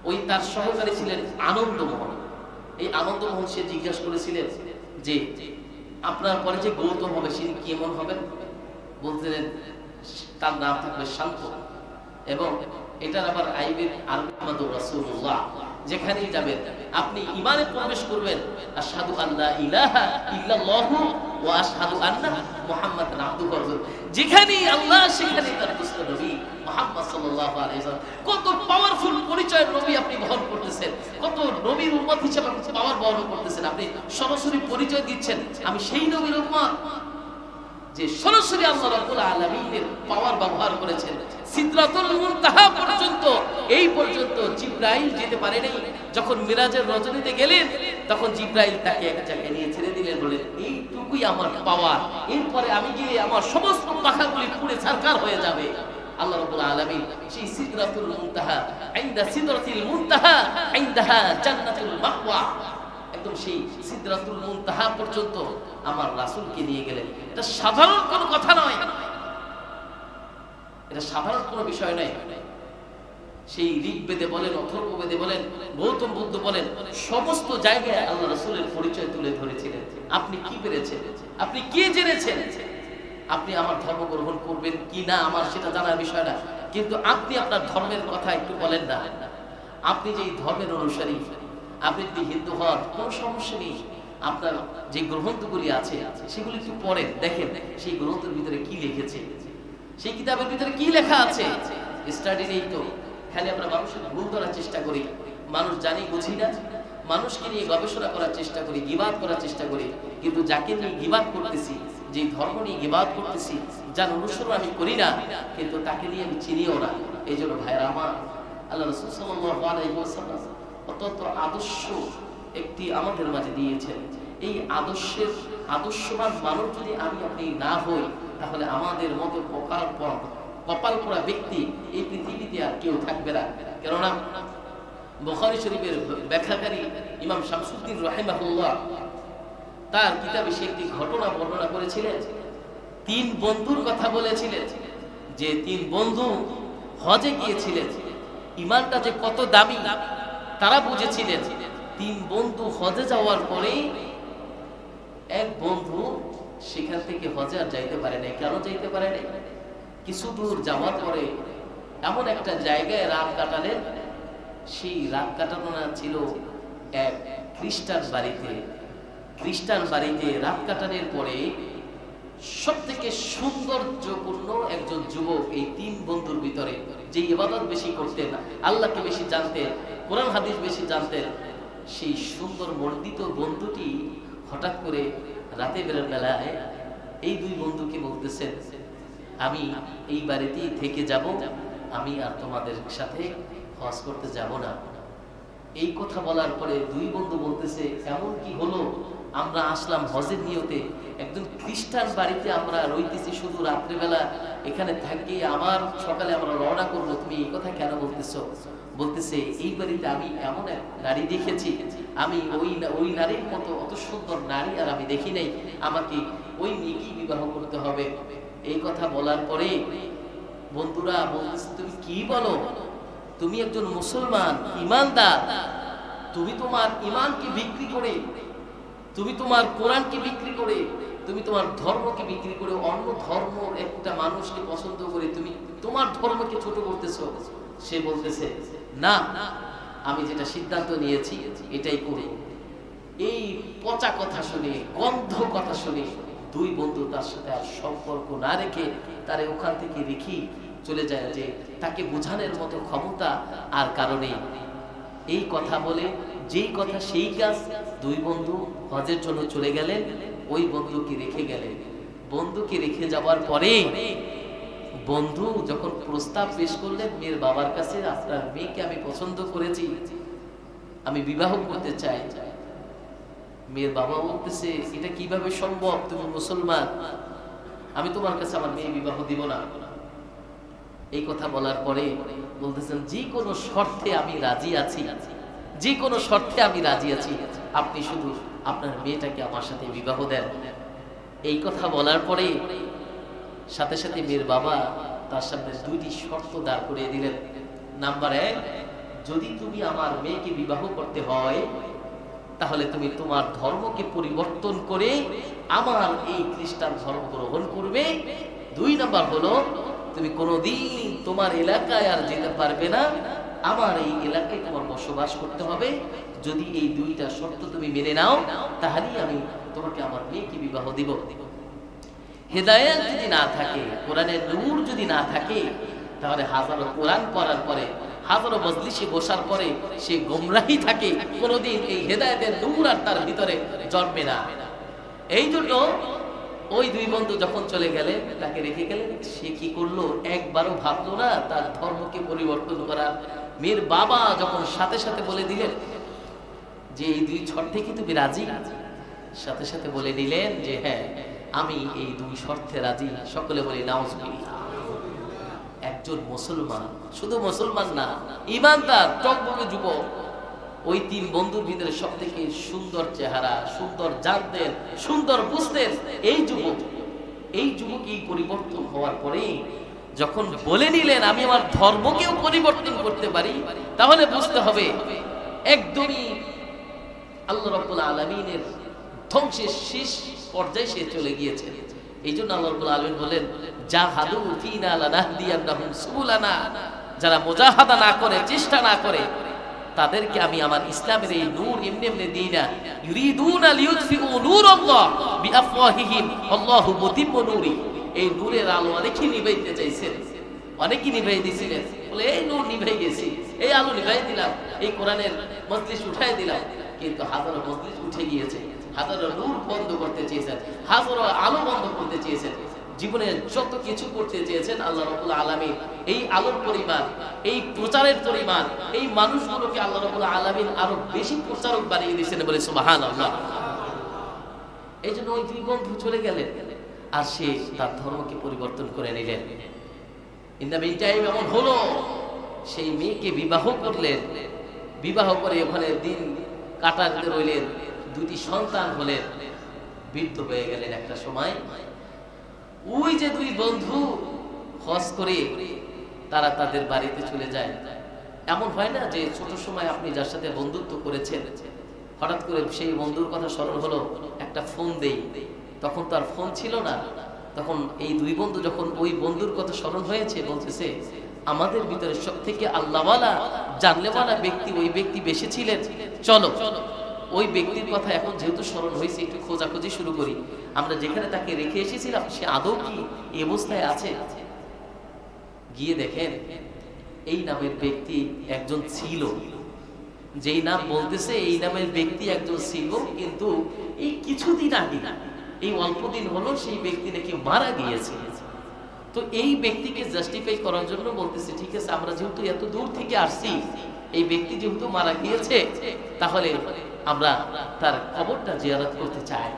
ওই তার সহকারী ছিলেন আনন্দমোহন। এই আনন্দমোহন সে জিজ্ঞাসা করেছিলেন যে আপনার পরে যে গৌতম হবে সে কেমন হবেন? বলছিলেন তার নাম থাকবে শান্ত। এবং এটার আবার আইবের আরবি মুহাম্মদুর রাসূলুল্লাহ। যেখানেই যাবেন আপনি ঈমানে প্রবেশ করবেন, আশহাদু আল্লা ইলাহা ইল্লাল্লাহু ওয়া আশহাদু আন্না মুহাম্মাদান আবদুহু ওয়া রাসূলুহু। যেখানেই আল্লাহ সেখানেই তার দুষ্ট নবী মুহাম্মদ সাল্লাল্লাহু আলাইহি ওয়াসাল্লাম। কত পাওয়ারফুল পরিচয় নবী আপনি বহন করতেছেন, কত নবীর উম্মত হিসেবে আপনি পাওয়ার বহন করতেছেন। আপনি সরাসরি পরিচয় দিচ্ছেন আমি সেই নবীর উম্মত যে সরাসরি আল্লাহ রাব্বুল আলামিনের পাওয়ার ব্যবহার করেছেন। সিদরাতুল মুনতাহা পর্যন্ত, এই পর্যন্ত জিবরাইল যেতে পারে নাই। যখন মিরাজের রজনীতে গেলেন তখন জিবরাইল তাকে এক জায়গায় নিয়ে ছেড়ে দিলেন, বলেন এইটুকুই আমার পাওয়ার, এরপরে আমি গিয়ে আমার সমস্ত পাখাগুলি পুড়ে ছারখার হয়ে যাবে। আল্লাহ রাব্বুল আলামিন সেই সিদরাতুল মুনতাহা, ইনদা সিদরাতিল মুনতাহা ইনদাহা জান্নাতুল মাওয়া, একদম সেই সিদরাতুল মুনতাহা পর্যন্ত আমার রাসূলকে নিয়ে গেলেন। এটা সাধারণ কোনো কথা নয়, এটা সাধারণ কোনো বিষয় নয়। সেই ঋগ্বেদে বলেন, অথর্ববেদে বলেন, গৌতম বুদ্ধ বলেন, সমস্ত জায়গায় আল্লাহ রাসূলের পরিচয় তুলে ধরেছিলেন। আপনি কি পেরেছেন? আপনি কি জেনেছেন? আপনি আমার ধর্ম গ্রহণ করবেন কি না আমার সেটা জানার বিষয় না, কিন্তু আপনি আপনার ধর্মের কথা একটু বলেন না। আপনি যে ধর্মের অনুসারী, আপনি যদি হিন্দু হন কোনো সমস্যা নেই, আপনার যে গ্রন্থগুলি আছে সেগুলি একটু পড়েন, দেখেন সেই গ্রন্থের ভিতরে কি লিখেছে, সেই কিতাবের ভিতরে কি লেখা আছে। স্টাডি নেই তো, খালি আমরা মানুষের ভুল ধরার চেষ্টা করি, মানুষ জানি বুঝি না, মানুষকে নিয়ে গবেষণা করার চেষ্টা করি, গীবাত করার চেষ্টা করি, কিন্তু যাকে নিয়ে গীবাত করতেছি, যে ধর্ম নিয়ে গীবাত করতেছি, যার অনুসরণ আমি করি না, কিন্তু তাকে নিয়ে আমি চিনিও না। এই জন্য ভাইরা আমার, আল্লাহ রাসূল সাল্লাল্লাহু আলাইহি ওয়াসাল্লাম অত্যন্ত আদর্শ একটি আমাদের মাঝে দিয়েছেন। এই আদর্শবান মানুষ যদি আমি আপনি না হই, তাহলে আমাদের মতো কপাল পোড়া ব্যক্তি এই পৃথিবীতে আর কেউ থাকবে না। কেননা বুখারী শরীফের ব্যাখ্যাকারী ইমাম শামসুদ্দিন রাহিমাহুল্লাহ তার কিতাবে সে একটি ঘটনা বর্ণনা করেছিলেন। 3 বন্ধুর কথা বলেছিলেন, যে 3 বন্ধু হজে গিয়েছিলেন। ইমানটা যে কত দামি তারা বুঝেছিলেন। 3 বন্ধু হজে যাওয়ার পরে এক বন্ধু সেখান থেকে হজে আর যাইতে পারে নাই। কেন যাইতে পারে নাই? কিছু দূর যাওয়ার পরে এমন একটা জায়গায় রাত কাটালেন। সেই রাত কাটানো ছিল এক খ্রিস্টান বাড়িতে। রাত কাটানোর পরে সব থেকে সৌন্দর্যপূর্ণ একজন যুবক এই 3 বন্ধুর ভিতরে, যে ইবাদত বেশি করতেন, আল্লাহকে বেশি জানতেন, কোরআন হাদিস বেশি জানতেন, সেই সুন্দর মণ্ডিত বন্ধুটি হঠাৎ করে রাতে বেলায় এই 2 বন্ধুকে বলতেছেন, আমি এই বাড়িতেই থেকে যাব, আমি আর তোমাদের সাথে হজ করতে যাব না। এই কথা বলার পরে 2 বন্ধু বলতেছে, এমন কি হলো, আমরা আসলাম হজের নিয়তে, একজন খ্রিস্টান বাড়িতে আমরা রইতেছি শুধু রাত্রিবেলা, এখানে থাকি, আবার সকালে আমরা রওনা করব, তুমি এই কথা কেন বলতেছো? বলতেছে, এই বাড়িতে আমি এমন এক নারী দেখেছি, আমি ওই নারীর মতো অত সুন্দর নারী আর আমি দেখি নাই, আমাকে ওই মেয়েকেই বিবাহ করতে হবে। এই কথা বলার পরে বন্ধুরা বলতেছে, তুমি কি বলো? তুমি একজন মুসলমান ইমানদার, তুমি তোমার ইমানকে বিক্রি করে, তুমি তোমার কোরআনকে বিক্রি করে, তুমি তোমার ধর্মকে বিক্রি করে অন্য ধর্ম একটা মানুষকে পছন্দ করে তুমি তোমার ধর্মকে ছোট করতেছো। সে বলতেছে, না, আমি যেটা সিদ্ধান্ত নিয়েছি এটাই করি। এই পচা কথা শুনে, গন্ধ কথা শুনে 2 বন্ধু তার সাথে আর সম্পর্ক না রেখে তারে ওখান থেকে রেখে চলে যায়, যে তাকে বোঝানোর মতো ক্ষমতা আর কারণে। এই কথা বলে যেই কথা সেই কাজ, 2 বন্ধু হজের জন্য চলে গেলেন, ওই বন্ধুকে রেখে গেলেন। বন্ধুকে রেখে যাওয়ার পরে বন্ধু যখন প্রস্তাব পেশ করলেন মেয়ের বাবার কাছে, আপনার মেয়েকে আমি পছন্দ করেছি, আমি বিবাহ করতে চাই। মেয়ের বাবা বলতেছে, এটা কিভাবে সম্ভব, তুমি মুসলমান, আমি তোমার কাছে আমার মেয়ে বিবাহ দিব না। এই কথা বলার পরে বলতেছেন, যে কোনো শর্তে আমি রাজি আছি, যে কোনো শর্তে আমি রাজি আছি, আপনি শুধু আপনার মেয়েটাকে আমার সাথে বিবাহ দেন। এই কথা বলার পরে সাথে সাথে মেয়ের বাবা তার সামনে 2টি শর্ত দাঁড় করিয়ে দিলেন। নাম্বার 1, যদি তুমি আমার মেয়েকে বিবাহ করতে হয়, তাহলে তুমি তোমার ধর্মকে পরিবর্তন করে আমার এই খ্রিস্টান ধর্ম গ্রহণ করবে। 2 নাম্বার হলো, তুমি কোনোদিন তোমার এলাকায় আর যেতে পারবে না, আমার এই এলাকায় তোমার বসবাস করতে হবে। যদি এই 2টা শর্ত তুমি মেনে নাও, তাহলেই আমি তোমাকে আমার মেয়েকে বিবাহ দিব। হেদায়েত যদি না থাকে, কোরআনের নূর যদি না থাকে, তাহলে হাজারো কোরআন পড়ার পরে, হাজারো মজলিসে বসার পরে সে গোমরাহি থাকে, কোনোদিন এই হেদায়েতের নূর আর তার ভিতরে জন্মে না। এই জন্য ওই 2 বন্ধু যখন চলে গেলেন, তাকে রেখে গেলেন, সে কি করলো, একবারও ভাবলো না তার ধর্মকে পরিবর্তন করা। মেয়ের বাবা যখন সাথে সাথে বলে দিলেন যে এই 2 শর্তে কি তুমি রাজি, সাথে সাথে বলে নিলেন যে হ্যাঁ, আমি এই 2 শর্তে রাজি। সকলে বলি নাউজুবিল্লাহ। একজন মুসলমান, শুধু মুসলমান না, ইমানদার টকবকে যুবক, ওই 3 বন্ধুর ভিতরে সবথেকে সুন্দর চেহারা, সুন্দর জানতেন, সুন্দর বুঝতেন এই যুবক। এই পরিবর্তন হওয়ার পরে যখন বলে নিলেন আমি আমার ধর্মকেও পরিবর্তন করতে পারি, তাহলে বুঝতে হবে একদমই আল্লাহ রাব্বুল আলামিনের ধ্বংসের শেষ পর্যায়ে সে চলে গিয়েছে। এই জন্য আল্লাহ রাব্বুল আলামিন বলেন, জাহাদু ফিনা লানাহদিয়ান্নাহুম সুবুলানা, যারা মুজাহাদা না করে, চেষ্টা না করে, তাদেরকে আমি আমার ইসলামের এই নূর এমনি এমনি দিই না। ইউরিদুনা লিইউতফিউ নূরাল্লাহ বিআফওয়াহিহিম আল্লাহু মুতিম্মু নূরি। এই নূরের আলো অনেকেই নিভাইতে চাইছেন, অনেকেই নিভাই দিয়েছিলেন, বলে এই নূর নিভাই গেছি, এই আলো নিভাই দিলাম, এই কোরআনের মজলিস উঠাই দিলাম, কিন্তু হাজারো মজলিস উঠে গিয়েছে, হাজারো নূর বন্ধ করতে চেয়েছেন, হাজারো আলো বন্ধ করতে চেয়েছেন। জীবনে যত কিছু করতে চেয়েছেন আল্লাহ রাব্বুল আলামিন এই আলোর পরিমাণ, এই প্রচারের পরিমাণ, এই মানুষগুলোকে আল্লাহ রাব্বুল আলামিন আরো বেশি প্রচারক বানিয়ে দিয়েছেন বলে সুবহানাল্লাহ। এই জন্য ওই দুই বন্ধু চলে গেলেন আর সে তার ধর্মকে পরিবর্তন করে নিলেন। ইন দ্য মিন টাইম এমন হলো সেই মেয়েকে বিবাহ করলেন, বিবাহ করে ওখানে দিন কাটাতে রইলেন, দুটি সন্তান হলেন, বৃদ্ধ হয়ে গেলেন একটা সময়। ওই যে দুই বন্ধু হজ করে তারা তাদের বাড়িতে চলে যায়। এমন হয় না যে ছোট সময় আপনি যার সাথে বন্ধুত্ব করেছেন হঠাৎ করে সেই বন্ধুর কথা স্মরণ হলো, একটা ফোন দেই, তখন তো আর ফোন ছিল না। তখন এই দুই বন্ধু যখন ওই বন্ধুর কথা স্মরণ হয়েছে বলতেছে আমাদের ভিতরে সব থেকে আল্লাহওয়ালা জানলেওয়ালা ব্যক্তি ওই ব্যক্তি বেশি ছিলেন, চলো ওই ব্যক্তির কথা এখন যেহেতু স্মরণ হয়েছে একটু খোঁজাখুঁজি শুরু করি, আমরা যেখানে তাকে রেখে এসেছিলাম সে আদৌ কি এই অবস্থায় আছে। গিয়ে দেখেন এই নামের ব্যক্তি একজন ছিল, যেই নাম বলতেছে এই নামের ব্যক্তি একজন ছিল, কিন্তু এই কিছুদিন আগে এই অল্প দিন হলো সেই ব্যক্তি নাকি মারা গিয়েছে। তো এই ব্যক্তিকে জাস্টিফাই করার জন্য বলতেছে ঠিক আছে আমরা যেহেতু এত দূর থেকে আসছি, এই ব্যক্তি যেহেতু মারা গিয়েছে তাহলে আমরা তার কবরটা জিয়ারত করতে চাই।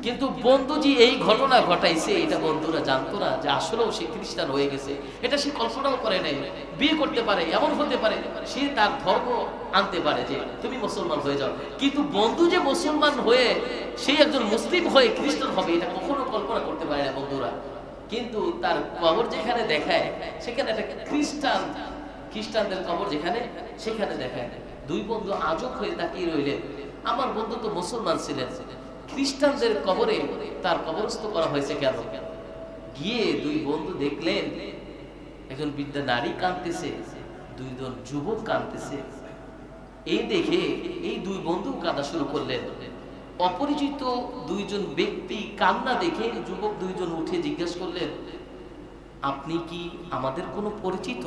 কিন্তু বন্ধুজি এই ঘটনা ঘটাইছে এটা বন্ধুরা জানতো না যে আসলেও সে খ্রিস্টান হয়ে গেছে। এটা সে কল্পনাও করে নাই। বিয়ে করতে পারে, এমন হতে পারে সে তার ধর্ম আনতে পারে যে তুমি মুসলমান হয়ে যাও, কিন্তু বন্ধু যে মুসলমান হয়ে সে একজন মুসলিম হয়ে খ্রিস্টান হবে এটা কখনো কল্পনা করতে পারে না বন্ধুরা। কিন্তু তার কবর যেখানে দেখায় সেখানে একটা খ্রিস্টানদের কবর যেখানে সেখানে দেখায়। দুই বন্ধু আজব হয়ে তাকিয়ে রইলেন, আমার বন্ধু তো মুসলমান ছিলেন, খ্রিস্টানদের কবরে তার কবরস্থ করা হয়েছে কেন? গিয়ে দুই বন্ধু দেখলেন একজন বৃদ্ধা নারী কাঁদতেছে, দুইজন যুবক কাঁদতেছে। এই দেখে এই দুই বন্ধু কাঁদা শুরু করলেন। অপরিচিত দুইজন ব্যক্তি কান্না দেখে যুবক দুইজন উঠে জিজ্ঞেস করলেন আপনি কি আমাদের কোনো পরিচিত?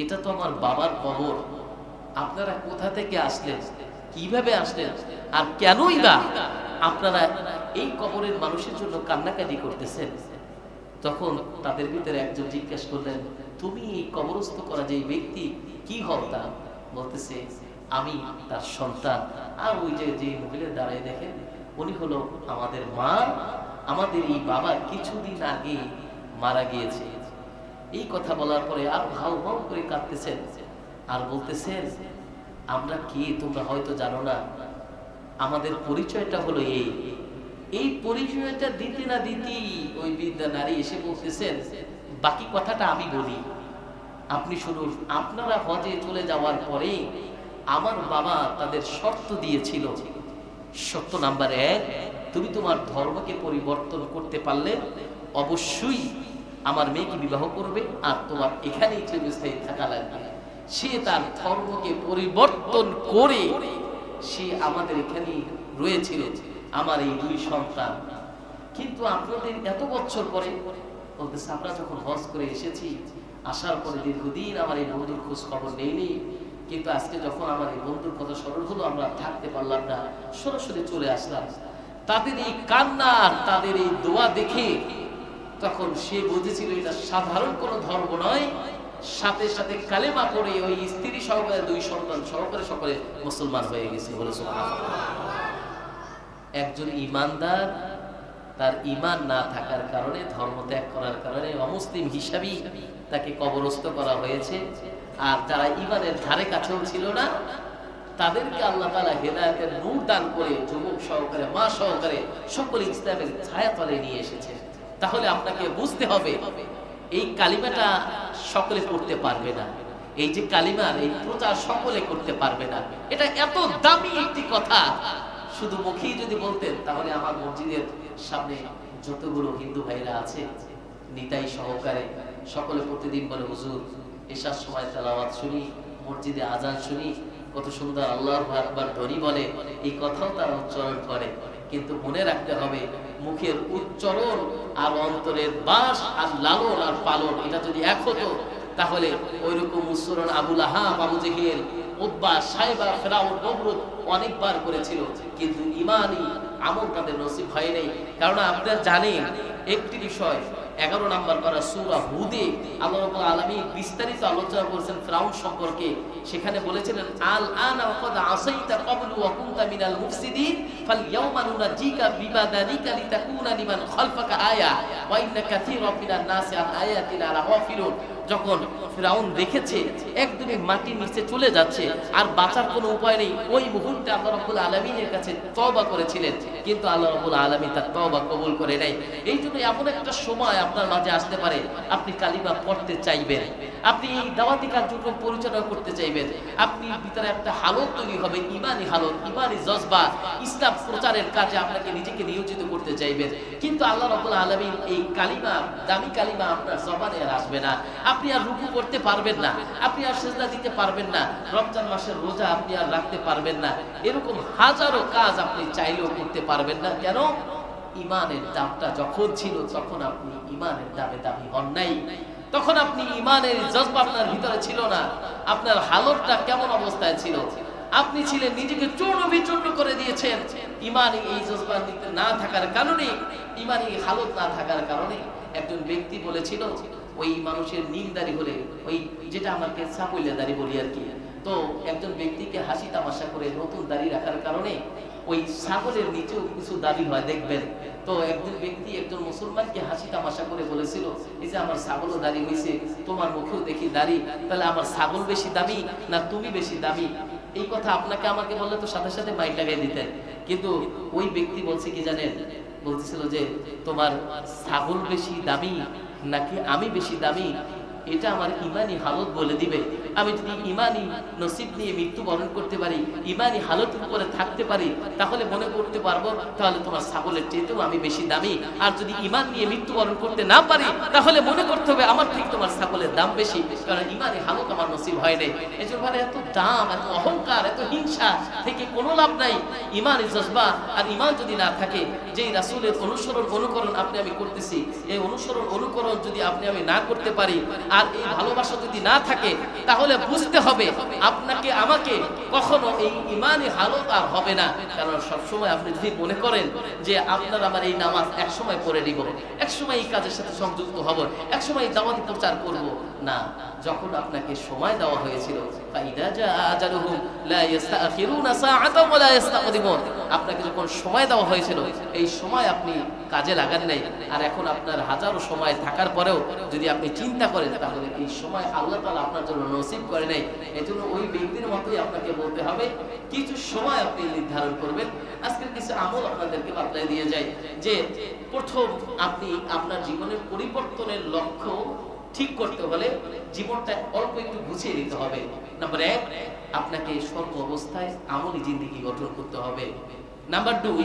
এটা তো আমার বাবার কবর, আপনারা কোথা থেকে আসলেন, কিভাবে আসলেন, আর কেনই বা আপনারা এই কবরের মানুষের জন্য কান্নাকাটি করতেছেন? তখন তাদের ভিতরে একজন জিজ্ঞেস করলেন তুমি এই কবরস্থ করা যে ব্যক্তি কি হও তা? বলতেছে আমি তার সন্তান। আর ওই যে মহিলা দাঁড়ায় দেখেন উনি হলো আমাদের মা, আমাদের এই বাবা কিছুদিন আগে মারা গিয়েছে। এই কথা বলার পরে আর ভাও ভাও করে কাঁদতেছেন আর বলতেছেন আমরা কি তোমরা হয়তো জানো না, আমাদের পরিচয়টা হলো এই পরিচয়টা দিতে না দিতেই ওই বৃদ্ধা নারী এসে বলতেছেন বাকি কথাটা আমি বলি, আপনি শুনুন। আপনারা হজে চলে যাওয়ার পরে আমার বাবা তাদের শর্ত দিয়েছিল, শর্ত নাম্বার 1 তুমি তোমার ধর্মকে পরিবর্তন করতে পারলে অবশ্যই আমার মেয়েকে বিবাহ করবে আর তোমার এখানেই চিরস্থায়ী থাকা লাগবে। সে তার ধর্মকে পরিবর্তন করে সে আমাদের এখানেই রয়েছিল, আমার এই দুই সন্তান। কিন্তু আপনাদের এত বছর পরে বলতেছে আমরা যখন হজ করে এসেছি, আসার পরে দীর্ঘদিন আমার এই বন্ধুর খোঁজ খবর নেইনি, কিন্তু আজকে যখন আমার এই বন্ধুর কথা স্মরণ হলো আমরা থাকতে পারলাম না, সরাসরি চলে আসলাম। তাদের এই কান্না তাদের এই দোয়া দেখে তখন সে বুঝেছিল এটা সাধারণ কোনো ধর্ম নয়। সাথে সাথে কালেমা পড়ে ওই স্ত্রী সহকারে দুই সন্তান সহকারে সকলে মুসলমান হয়ে গেছে বলে সুবহানাল্লাহ। একজন ইমানদার তার ইমান না থাকার কারণে, ধর্ম ত্যাগ করার কারণে অমুসলিম হিসাবেই তাকে কবরস্থ করা হয়েছে। আর যারা ইমানের ধারে কাছেও ছিল না তাদেরকে আল্লাহ তাআলা হেদায়েতের নূর দান করে যুবক সহকারে মা সহকারে সকলে ইসলামের ছায়াতলে নিয়ে এসেছে। তাহলে আপনাকে বুঝতে হবে এই কালিমাটা সকলে পড়তে পারবে না, এই যে কালিমার এই প্রচার সকলে করতে পারবে না। এটা এত দামি একটি কথা শুধু মুখেই যদি বলতেন তাহলে আমার মসজিদের সামনে যতগুলো হিন্দু ভাইরা আছে নিতাই সহকারে সকলে প্রতিদিন বলে হুজুর এশার সময় তেলাওয়াত শুনি, মসজিদে আজান শুনি, কত সুন্দর আল্লাহু আকবার ধ্বনি বলে, এই কথাও তারা উচ্চারণ করে। কিন্তু মনে রাখতে হবে মুখের উচ্চারণ আর অন্তরের বাস আর লালন আর পালন এটা যদি এক হতো তাহলে ওইরকম উচ্চারণ আবু লাহাব, আবু জেহেল, উতবা, সাইবা, ফিরাউন, নমরুদ অনেকবার করেছিল, কিন্তু ঈমানি আমল তাদের নসিব হয় নাই। কারণ আপনারা জানেন একটি বিষয় 11 নম্বর পারা সূরা হুদে আল্লাহ রাব্বুল আলামিন বিস্তারিত আলোচনা করেছেন ফিরআউন সম্পর্কে। সেখানে বলেছিলেন আল আনা ওয়াকাদ আসাইতা ক্বাবলু ওয়া কুনতা মিনাল মুফসিদিন ফালইয়াউমা নুনাজ্জিকা বিবাদানিকা লিতাকুনা লিমান খালফাকা আয়া ওয়া ইন্না কাসীরাম মিনান নাসি আন আয়াতিনা লাগাফিলুন। যখন ফিরআউন দেখেছে একদমই মাটির নিচে চলে যাচ্ছে আর বাঁচার কোনো উপায় নেই, ওই মুহূর্তে আল্লাহ রাব্বুল আলামিনের কাছে তওবা করেছিলেন, কিন্তু আল্লাহ রাব্বুল আলামিন তার তওবা কবুল করে নাই। এই জন্য এমন একটা সময় আপনার মাঝে আসতে পারে, আপনি কালিমা পড়তে চাইবেন, আপনি এই দাওয়াতি কার্যক্রম পরিচালনা করতে চাইবেন, আপনি ভিতরে একটা হালত তৈরি হবে, ইমানি হালত, ইমানি জজবা, ইসলাম প্রচারের কাজে আপনাকে নিজেকে নিয়োজিত করতে চাইবেন, কিন্তু আল্লাহ রাব্বুল আলামিন এই কালিমা, দামি কালিমা আপনার জবানে আর আসবে না। আপনি আর রুকু করতে পারবেন না, আপনি আর সিজদা দিতে পারবেন না, রমজান মাসের রোজা আপনি আর রাখতে পারবেন না, এরকম হাজারো কাজ আপনি চাইলেও করতে পারবেন না। কেন? ইমানের দামটা যখন ছিল তখন আপনি ইমানের দামে দামি হন নাই, তখন আপনি ইমানের জজবা আপনার ভিতরে ছিল না। আপনার হালতটা কেমন অবস্থায় ছিল? আপনি ছিলেন নিজেকে চূর্ণ বিচূর্ণ করে দিয়েছেন ইমানি এই জজবা না থাকার কারণে, ইমানি হালত না থাকার কারণে। একজন ব্যক্তি বলেছিল ওই মানুষের নিমদারি হলে, ওই যেটা আমাকে ছাপইলা দাড়ি বলি আর কি, তো একজন ব্যক্তিকে হাসি তামাশা করে নতুন দাড়ি রাখার কারণে ওই ছাগলের নিচেও কিছু দাড়ি হয় দেখবেন। তো একজন ব্যক্তি একজন মুসলমানকে হাসি তামাশা করে বলেছিল, এই যে আমার ছাগলও দাড়ি হয়েছে, তোমার মুখেও দেখি দাড়ি, তাহলে আমার ছাগল বেশি দামি না তুমি বেশি দামি? এই কথা আপনাকে আমাকে বললে তো সাথে সাথে মাইক লাগিয়ে দিতেন, কিন্তু ওই ব্যক্তি বলছে কি জানেন, বলতেছিল যে তোমার ছাগল বেশি দামি নাকি আমি বেশি দামি, এটা আমার ইমানি হালত বলে দিবে। আমি যদি ইমানি নসিব নিয়ে মৃত্যুবরণ করতে পারি, ইমানি হালতের উপরে থাকতে পারি, তাহলে মনে করতে পারবো তাহলে তোমার ছাগলের চেয়েতেও আমি বেশি দামি। আর যদি ইমান নিয়ে মৃত্যুবরণ করতে না পারি, তাহলে মনে করতে হবে আমার ঠিক তোমার ছাগলের দাম বেশি, কারণ ইমানি হালত আমার নসিব হয় নাই। এই জন্য এত দাম, এত অহংকার, এত হিংসা থেকে কোনো লাভ নাই। ইমানি জজবা আর ইমান যদি না থাকে, যেই রাসূলের অনুসরণ অনুকরণ আপনি আমি করতেছি, এই অনুসরণ অনুকরণ যদি আপনি আমি না করতে পারি, আর এই ভালোবাসা যদি না থাকে, তাহলে বুঝতে হবে আপনাকে আমাকে কখনো এই ইমানি হালত আর হবে না। কারণ সবসময় আপনি যদি মনে করেন যে আপনার আমার এই নামাজ এক সময় পড়ে নিব, এক সময় এই কাজের সাথে সংযুক্ত হব, এক সময় দাওয়াতি প্রচার করব, না, যখন আপনাকে সময় দেওয়া হয়েছিল ফাইদা জা আজালুহুম লা ইস্তাখিরুনা সাআতাও ওয়া লা ইস্তাকদিমুন, আপনাকে যখন সময় দেওয়া হয়েছিল এই সময় আপনি কাজে লাগান নাই, আর এখন আপনার হাজারো সময় থাকার পরেও যদি আপনি চিন্তা করেন, তাহলে এই সময় আল্লাহ তাআলা আপনার জন্য নসিব করে নাই। এজন্য ওই ব্যক্তির মতোই আপনাকে বলতে হবে, কিছু সময় আপনি নির্ধারণ করবেন। আজকের কিছু আমল আপনাদেরকে বাতলাই দিয়ে যায় যে প্রথম আপনি আপনার জীবনের পরিবর্তনের লক্ষ্য ঠিক করতে হলে জীবনটা অল্প একটু গুছিয়ে নিতে হবে। নাম্বার 1, আপনাকে সর্ব অবস্থায় আমলি জিন্দেগি গঠন করতে হবে। নাম্বার 2,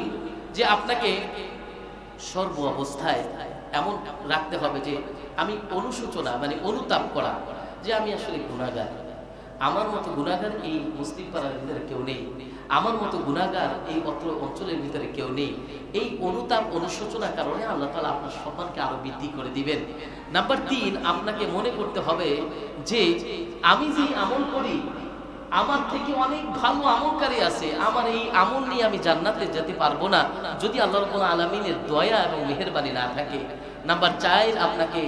যে আপনাকে সর্ব অবস্থায় এমন রাখতে হবে যে আমি অনুশোচনা মানে অনুতাপ করা যে আমি আসলে গুনাহগার, আমার মতো গুনাহগার এই মুসলিম পাড়ার ভিতরে কেউ নেই, আমার মতো গুনাহগার এই অত্র অঞ্চলের ভিতরে কেউ নেই। এই অনুতাপ অনুশোচনার কারণে আল্লাহ তাআলা আপনার সম্মানকে আরো বৃদ্ধি করে দিবেন। নাম্বার 3, আপনাকে মনে করতে হবে যে আমি যে আমল করি আমার থেকে অনেক ভালো আমলকারী আছে, আমার এই আমল নিয়ে আমি জান্নাতে যেতে পারবো না যদি আল্লাহ রাব্বুল আলামিনের দয়া এবং মেহেরবানি না থাকে। নাম্বার 4, আপনাকে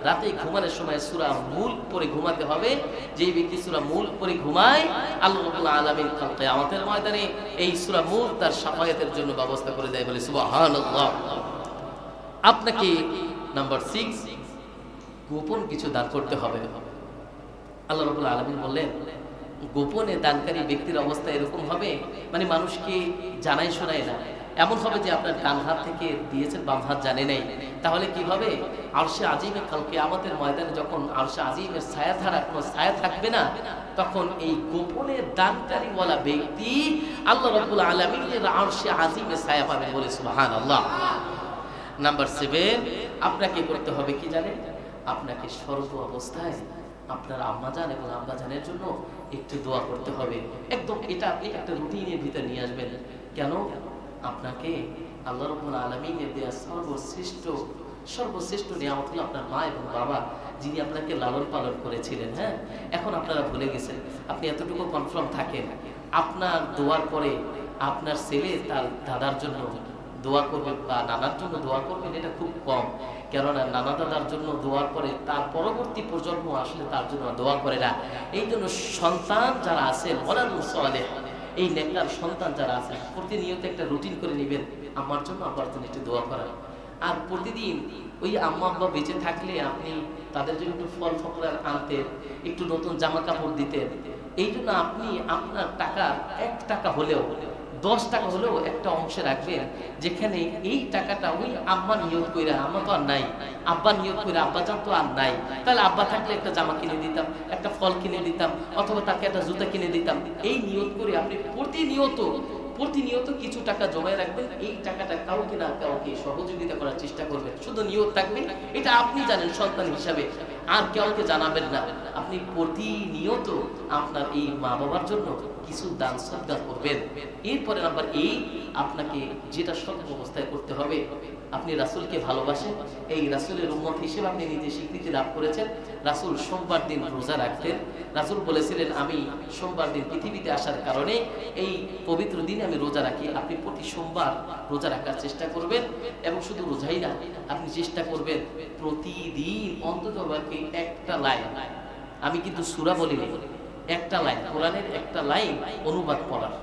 রাতে ঘুমানোর সময় সূরা মুলক পড়ে ঘুমাতে হবে। যেই ব্যক্তি সূরা মুলক পড়ে ঘুমায়, আল্লাহ রাব্বুল আলামিন কাল কিয়ামতের ময়দানে এই সূরা মুলক তার শাফায়াতের জন্য ব্যবস্থা করে দেয়, বলে সুবহানাল্লাহ। আপনাকে নাম্বার 6, গোপন কিছু দান করতে হবে। আল্লাহ রাব্বুল আলামিন বললেন গোপনে দানকারী ব্যক্তির অবস্থা এরকম হবে, মানে মানুষকে জানাই শোনায় না, এমন হবে যে আপনার ডান হাত থেকে দিয়েছেন বাম হাত জানে নাই। তাহলে কি হবে? আরশে আজিমে কাল কিয়ামতের ময়দানে যখন আরশে আজিমের ছায়া ছাড়া কোনো ছায়া থাকবে না, তখন এই গোপনে দানকারী ওয়ালা ব্যক্তি আল্লাহ রাব্বুল আলামিনের আরশে আজিমে ছায়া পাবে, বলে সুবহানাল্লাহ। নাম্বার 7, আপনাকে করতে হবে কি জানেন? আপনাকে সর্ব অবস্থায় আপনার আম্মাজান এবং আব্বাজানের জন্য একটু দোয়া করতে হবে। একদম এটা আপনি একটা রুটিনের ভিতরে নিয়ে আসবেন। কেন? আপনাকে আল্লাহ রাব্বুল আলামিনের দেয়া সর্বশ্রেষ্ঠ নিয়ামত হলো আপনার মা এবং বাবা, যিনি আপনাকে লালন পালন করেছিলেন। হ্যাঁ, এখন আপনারা ভুলে গেছেন। আপনি এতটুকু কনফার্ম থাকেন, আপনার দোয়ার পরে আপনার ছেলে তার দাদার জন্য দোয়া করবেন বা নানার জন্য দোয়া করবেন এটা খুব কম। কেননা নানা দাদার জন্য দোয়ার পরে তার পরবর্তী প্রজন্ম আসলে তার জন্য দোয়া করে না। এই জন্য সন্তান যারা আছে ওয়ালাদুস সালেহ, এই নেককার সন্তান যারা আছে প্রতিনিয়ত একটা রুটিন করে নেবেন, আমার জন্য আব্বার জন্য একটু দোয়া করা। আর প্রতিদিন ওই আম্মা আব্বা বেঁচে থাকলে আপনি তাদের জন্য একটু ফল ফকরার আনতেন, একটু নতুন জামা কাপড় দিতেন। এই জন্য আপনি আপনার টাকা 1 টাকা হলেও 10 টাকা হলেও একটা অংশে রাখবেন, যেখানে এই টাকাটা ওই আম্মা নিয়ত কইরা, আম্মা তো আর নাই, আব্বা নিয়ত কইরা, আব্বা জান তো আর নাই, তাহলে আব্বা থাকলে একটা জামা কিনে দিতাম, একটা ফল কিনে দিতাম, অথবা তাকে একটা জুতা কিনে দিতাম। এই নিয়ত করে আপনি প্রতিনিয়ত কিছু টাকা জমায় রাখবেন। এই টাকাটা কাউকে না কাউকে সহযোগিতা করার চেষ্টা করবেন, শুধু নিয়ত থাকবে, এটা আপনি জানেন সন্তান হিসাবে, আর কাউকে জানাবেন না। আপনি প্রতিনিয়ত আপনার এই মা বাবার জন্য কিছু দান সদকা করবেন। এরপরে নাম্বার 8, আপনাকে যেটা সব অবস্থায় করতে হবে, আপনি রাসূলকে ভালোবাসেন, এই রাসূলের উম্মত হিসেবে আপনি নিজে স্বীকৃতি লাভ করেছেন। রাসূল সোমবার দিন রোজা রাখতেন। রাসূল বলেছিলেন, আমি সোমবার দিন পৃথিবীতে আসার কারণে এই পবিত্র দিনে আমি রোজা রাখি। আপনি প্রতি সোমবার রোজা রাখার চেষ্টা করবেন, এবং শুধু রোজাই না, আপনি চেষ্টা করবেন প্রতিদিন অন্তত একটা লাইন, আমি কিন্তু সূরা বলিনি, একটা লাইন, কোরআনের একটা লাইন অনুবাদ করার।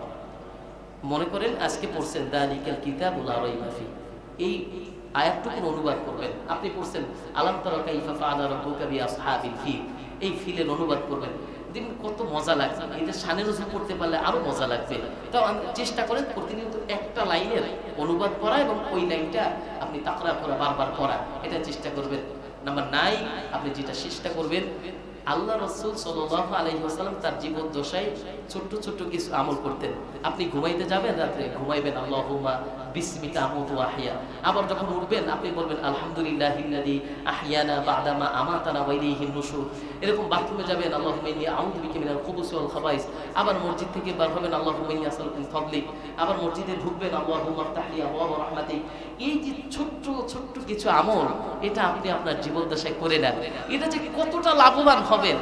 মনে করেন আজকে পড়ছেন যালিকাল কিতাবু লা রাইবা ফি, এই আয়াতটুকুর অনুবাদ করবেন। আপনি পড়ছেন আলাম তারা কাইফা ফাআলা রাব্বুকা বিআসহাবিল ফিল, এই ফিলের অনুবাদ করবেন। দেখুন কত মজা লাগছে, এটা শানের নজর করতে পারলে আরো মজা লাগবে। তো চেষ্টা করেন প্রতিনিয়ত একটা লাইনের অনুবাদ করা, এবং ওই লাইনটা আপনি তাকরার করা, বারবার পড়া, এটা চেষ্টা করবেন। নাম্বার 9, আপনি যেটা চেষ্টা করবেন, আল্লাহ রাসূল সাল্লাল্লাহু আলাইহি ওয়াসাল্লাম তার জীবন দশায় ছোট ছোট কিছু আমল করতেন। আপনি ঘুমাইতে যাবেন, রাতে ঘুমাইবেন আল্লাহুম্মা বিসমিকা আমুতু ওয়া আহইয়া, আবার যখন উঠবেন আপনি বলবেন আলহামদুলিল্লাহিল্লাযী আহইয়ানা বা'দা মা আমাতানা ওয়া ইলাইহিন নুশুর। এরকম বাথরুমে যাবেন আল্লাহুম্মা ইন্নী আউযু বিকা মিনাল খুবুসি ওয়াল খাবাইস, আবার মসজিদ থেকে বের হবেন আল্লাহুম্মা ইন্নী আসআলুকা মিন ফাদলিক, আবার মসজিদে ঢুকবেন আল্লাহুম্মা ইফতাহলি আবওয়াব রাহমাতিক। এই যে ছোট্ট ছোট্ট কিছু আমল, এটা আপনি আপনার জীবন দশায় করে নেন, এটা যে কতটা লাভবান হবেন।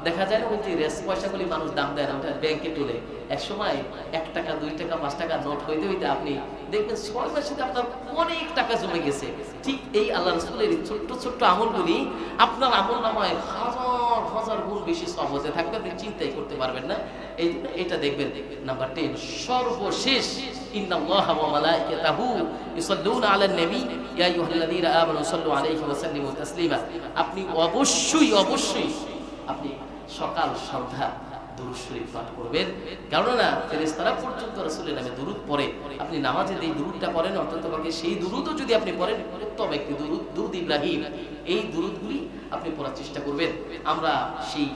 দেখা যায় না ওই যে রেস পয়সাগুলি মানুষ দাম দেয় না, ওটা ব্যাংকে তুলে, এক সময় 1 টাকা 2 টাকা 5 টাকা নোট হইতে হইতে আপনি দেখবেন 6 মাসে আপনার অনেক টাকা জমে গেছে। ঠিক এই আল্লাহ রাসূলের ছোট্ট ছোট্ট আমলগুলি আপনার আমলনামায় হাজার হাজার গুণ বেশি সওয়াব হতে থাকবে, আপনি চিন্তাই করতে পারবেন না। এটা দেখবেন। নাম্বার 10, সর্বশেষ, ইন্নাল্লাহা ওয়া মালাইকাতাহু ইউসাল্লুনা আলান নবী ইয়া আইয়ুহাল্লাযীনা আমানু সাল্লু আলাইহি ওয়া সাল্লিমু তাসলিমা। আপনি অবশ্যই আপনি সকাল সন্ধ্যা দুরূদ শরীফ পাঠ করবেন, কেননা ফেরেশতারা পর্যন্ত রাসূলের নামে দুরূদ পড়ে। আপনি নামাজে এই দুরূদটা পড়েন, অন্ততপক্ষে সেই দুরূদও যদি আপনি পড়েন, উত্তম একটি দুরূদ ইব্রাহিম, এই দুরূদগুলি আপনি পড়ার চেষ্টা করবেন। আমরা সেই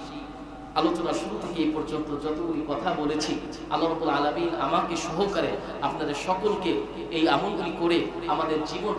আলোচনা শুরু থেকে এই পর্যন্ত যতগুলি কথা বলেছি, আল্লাহ রাব্বুল আলামিন আমাকে সহকারে আপনাদের সকলকে এই আমলগুলি করে আমাদের জীবন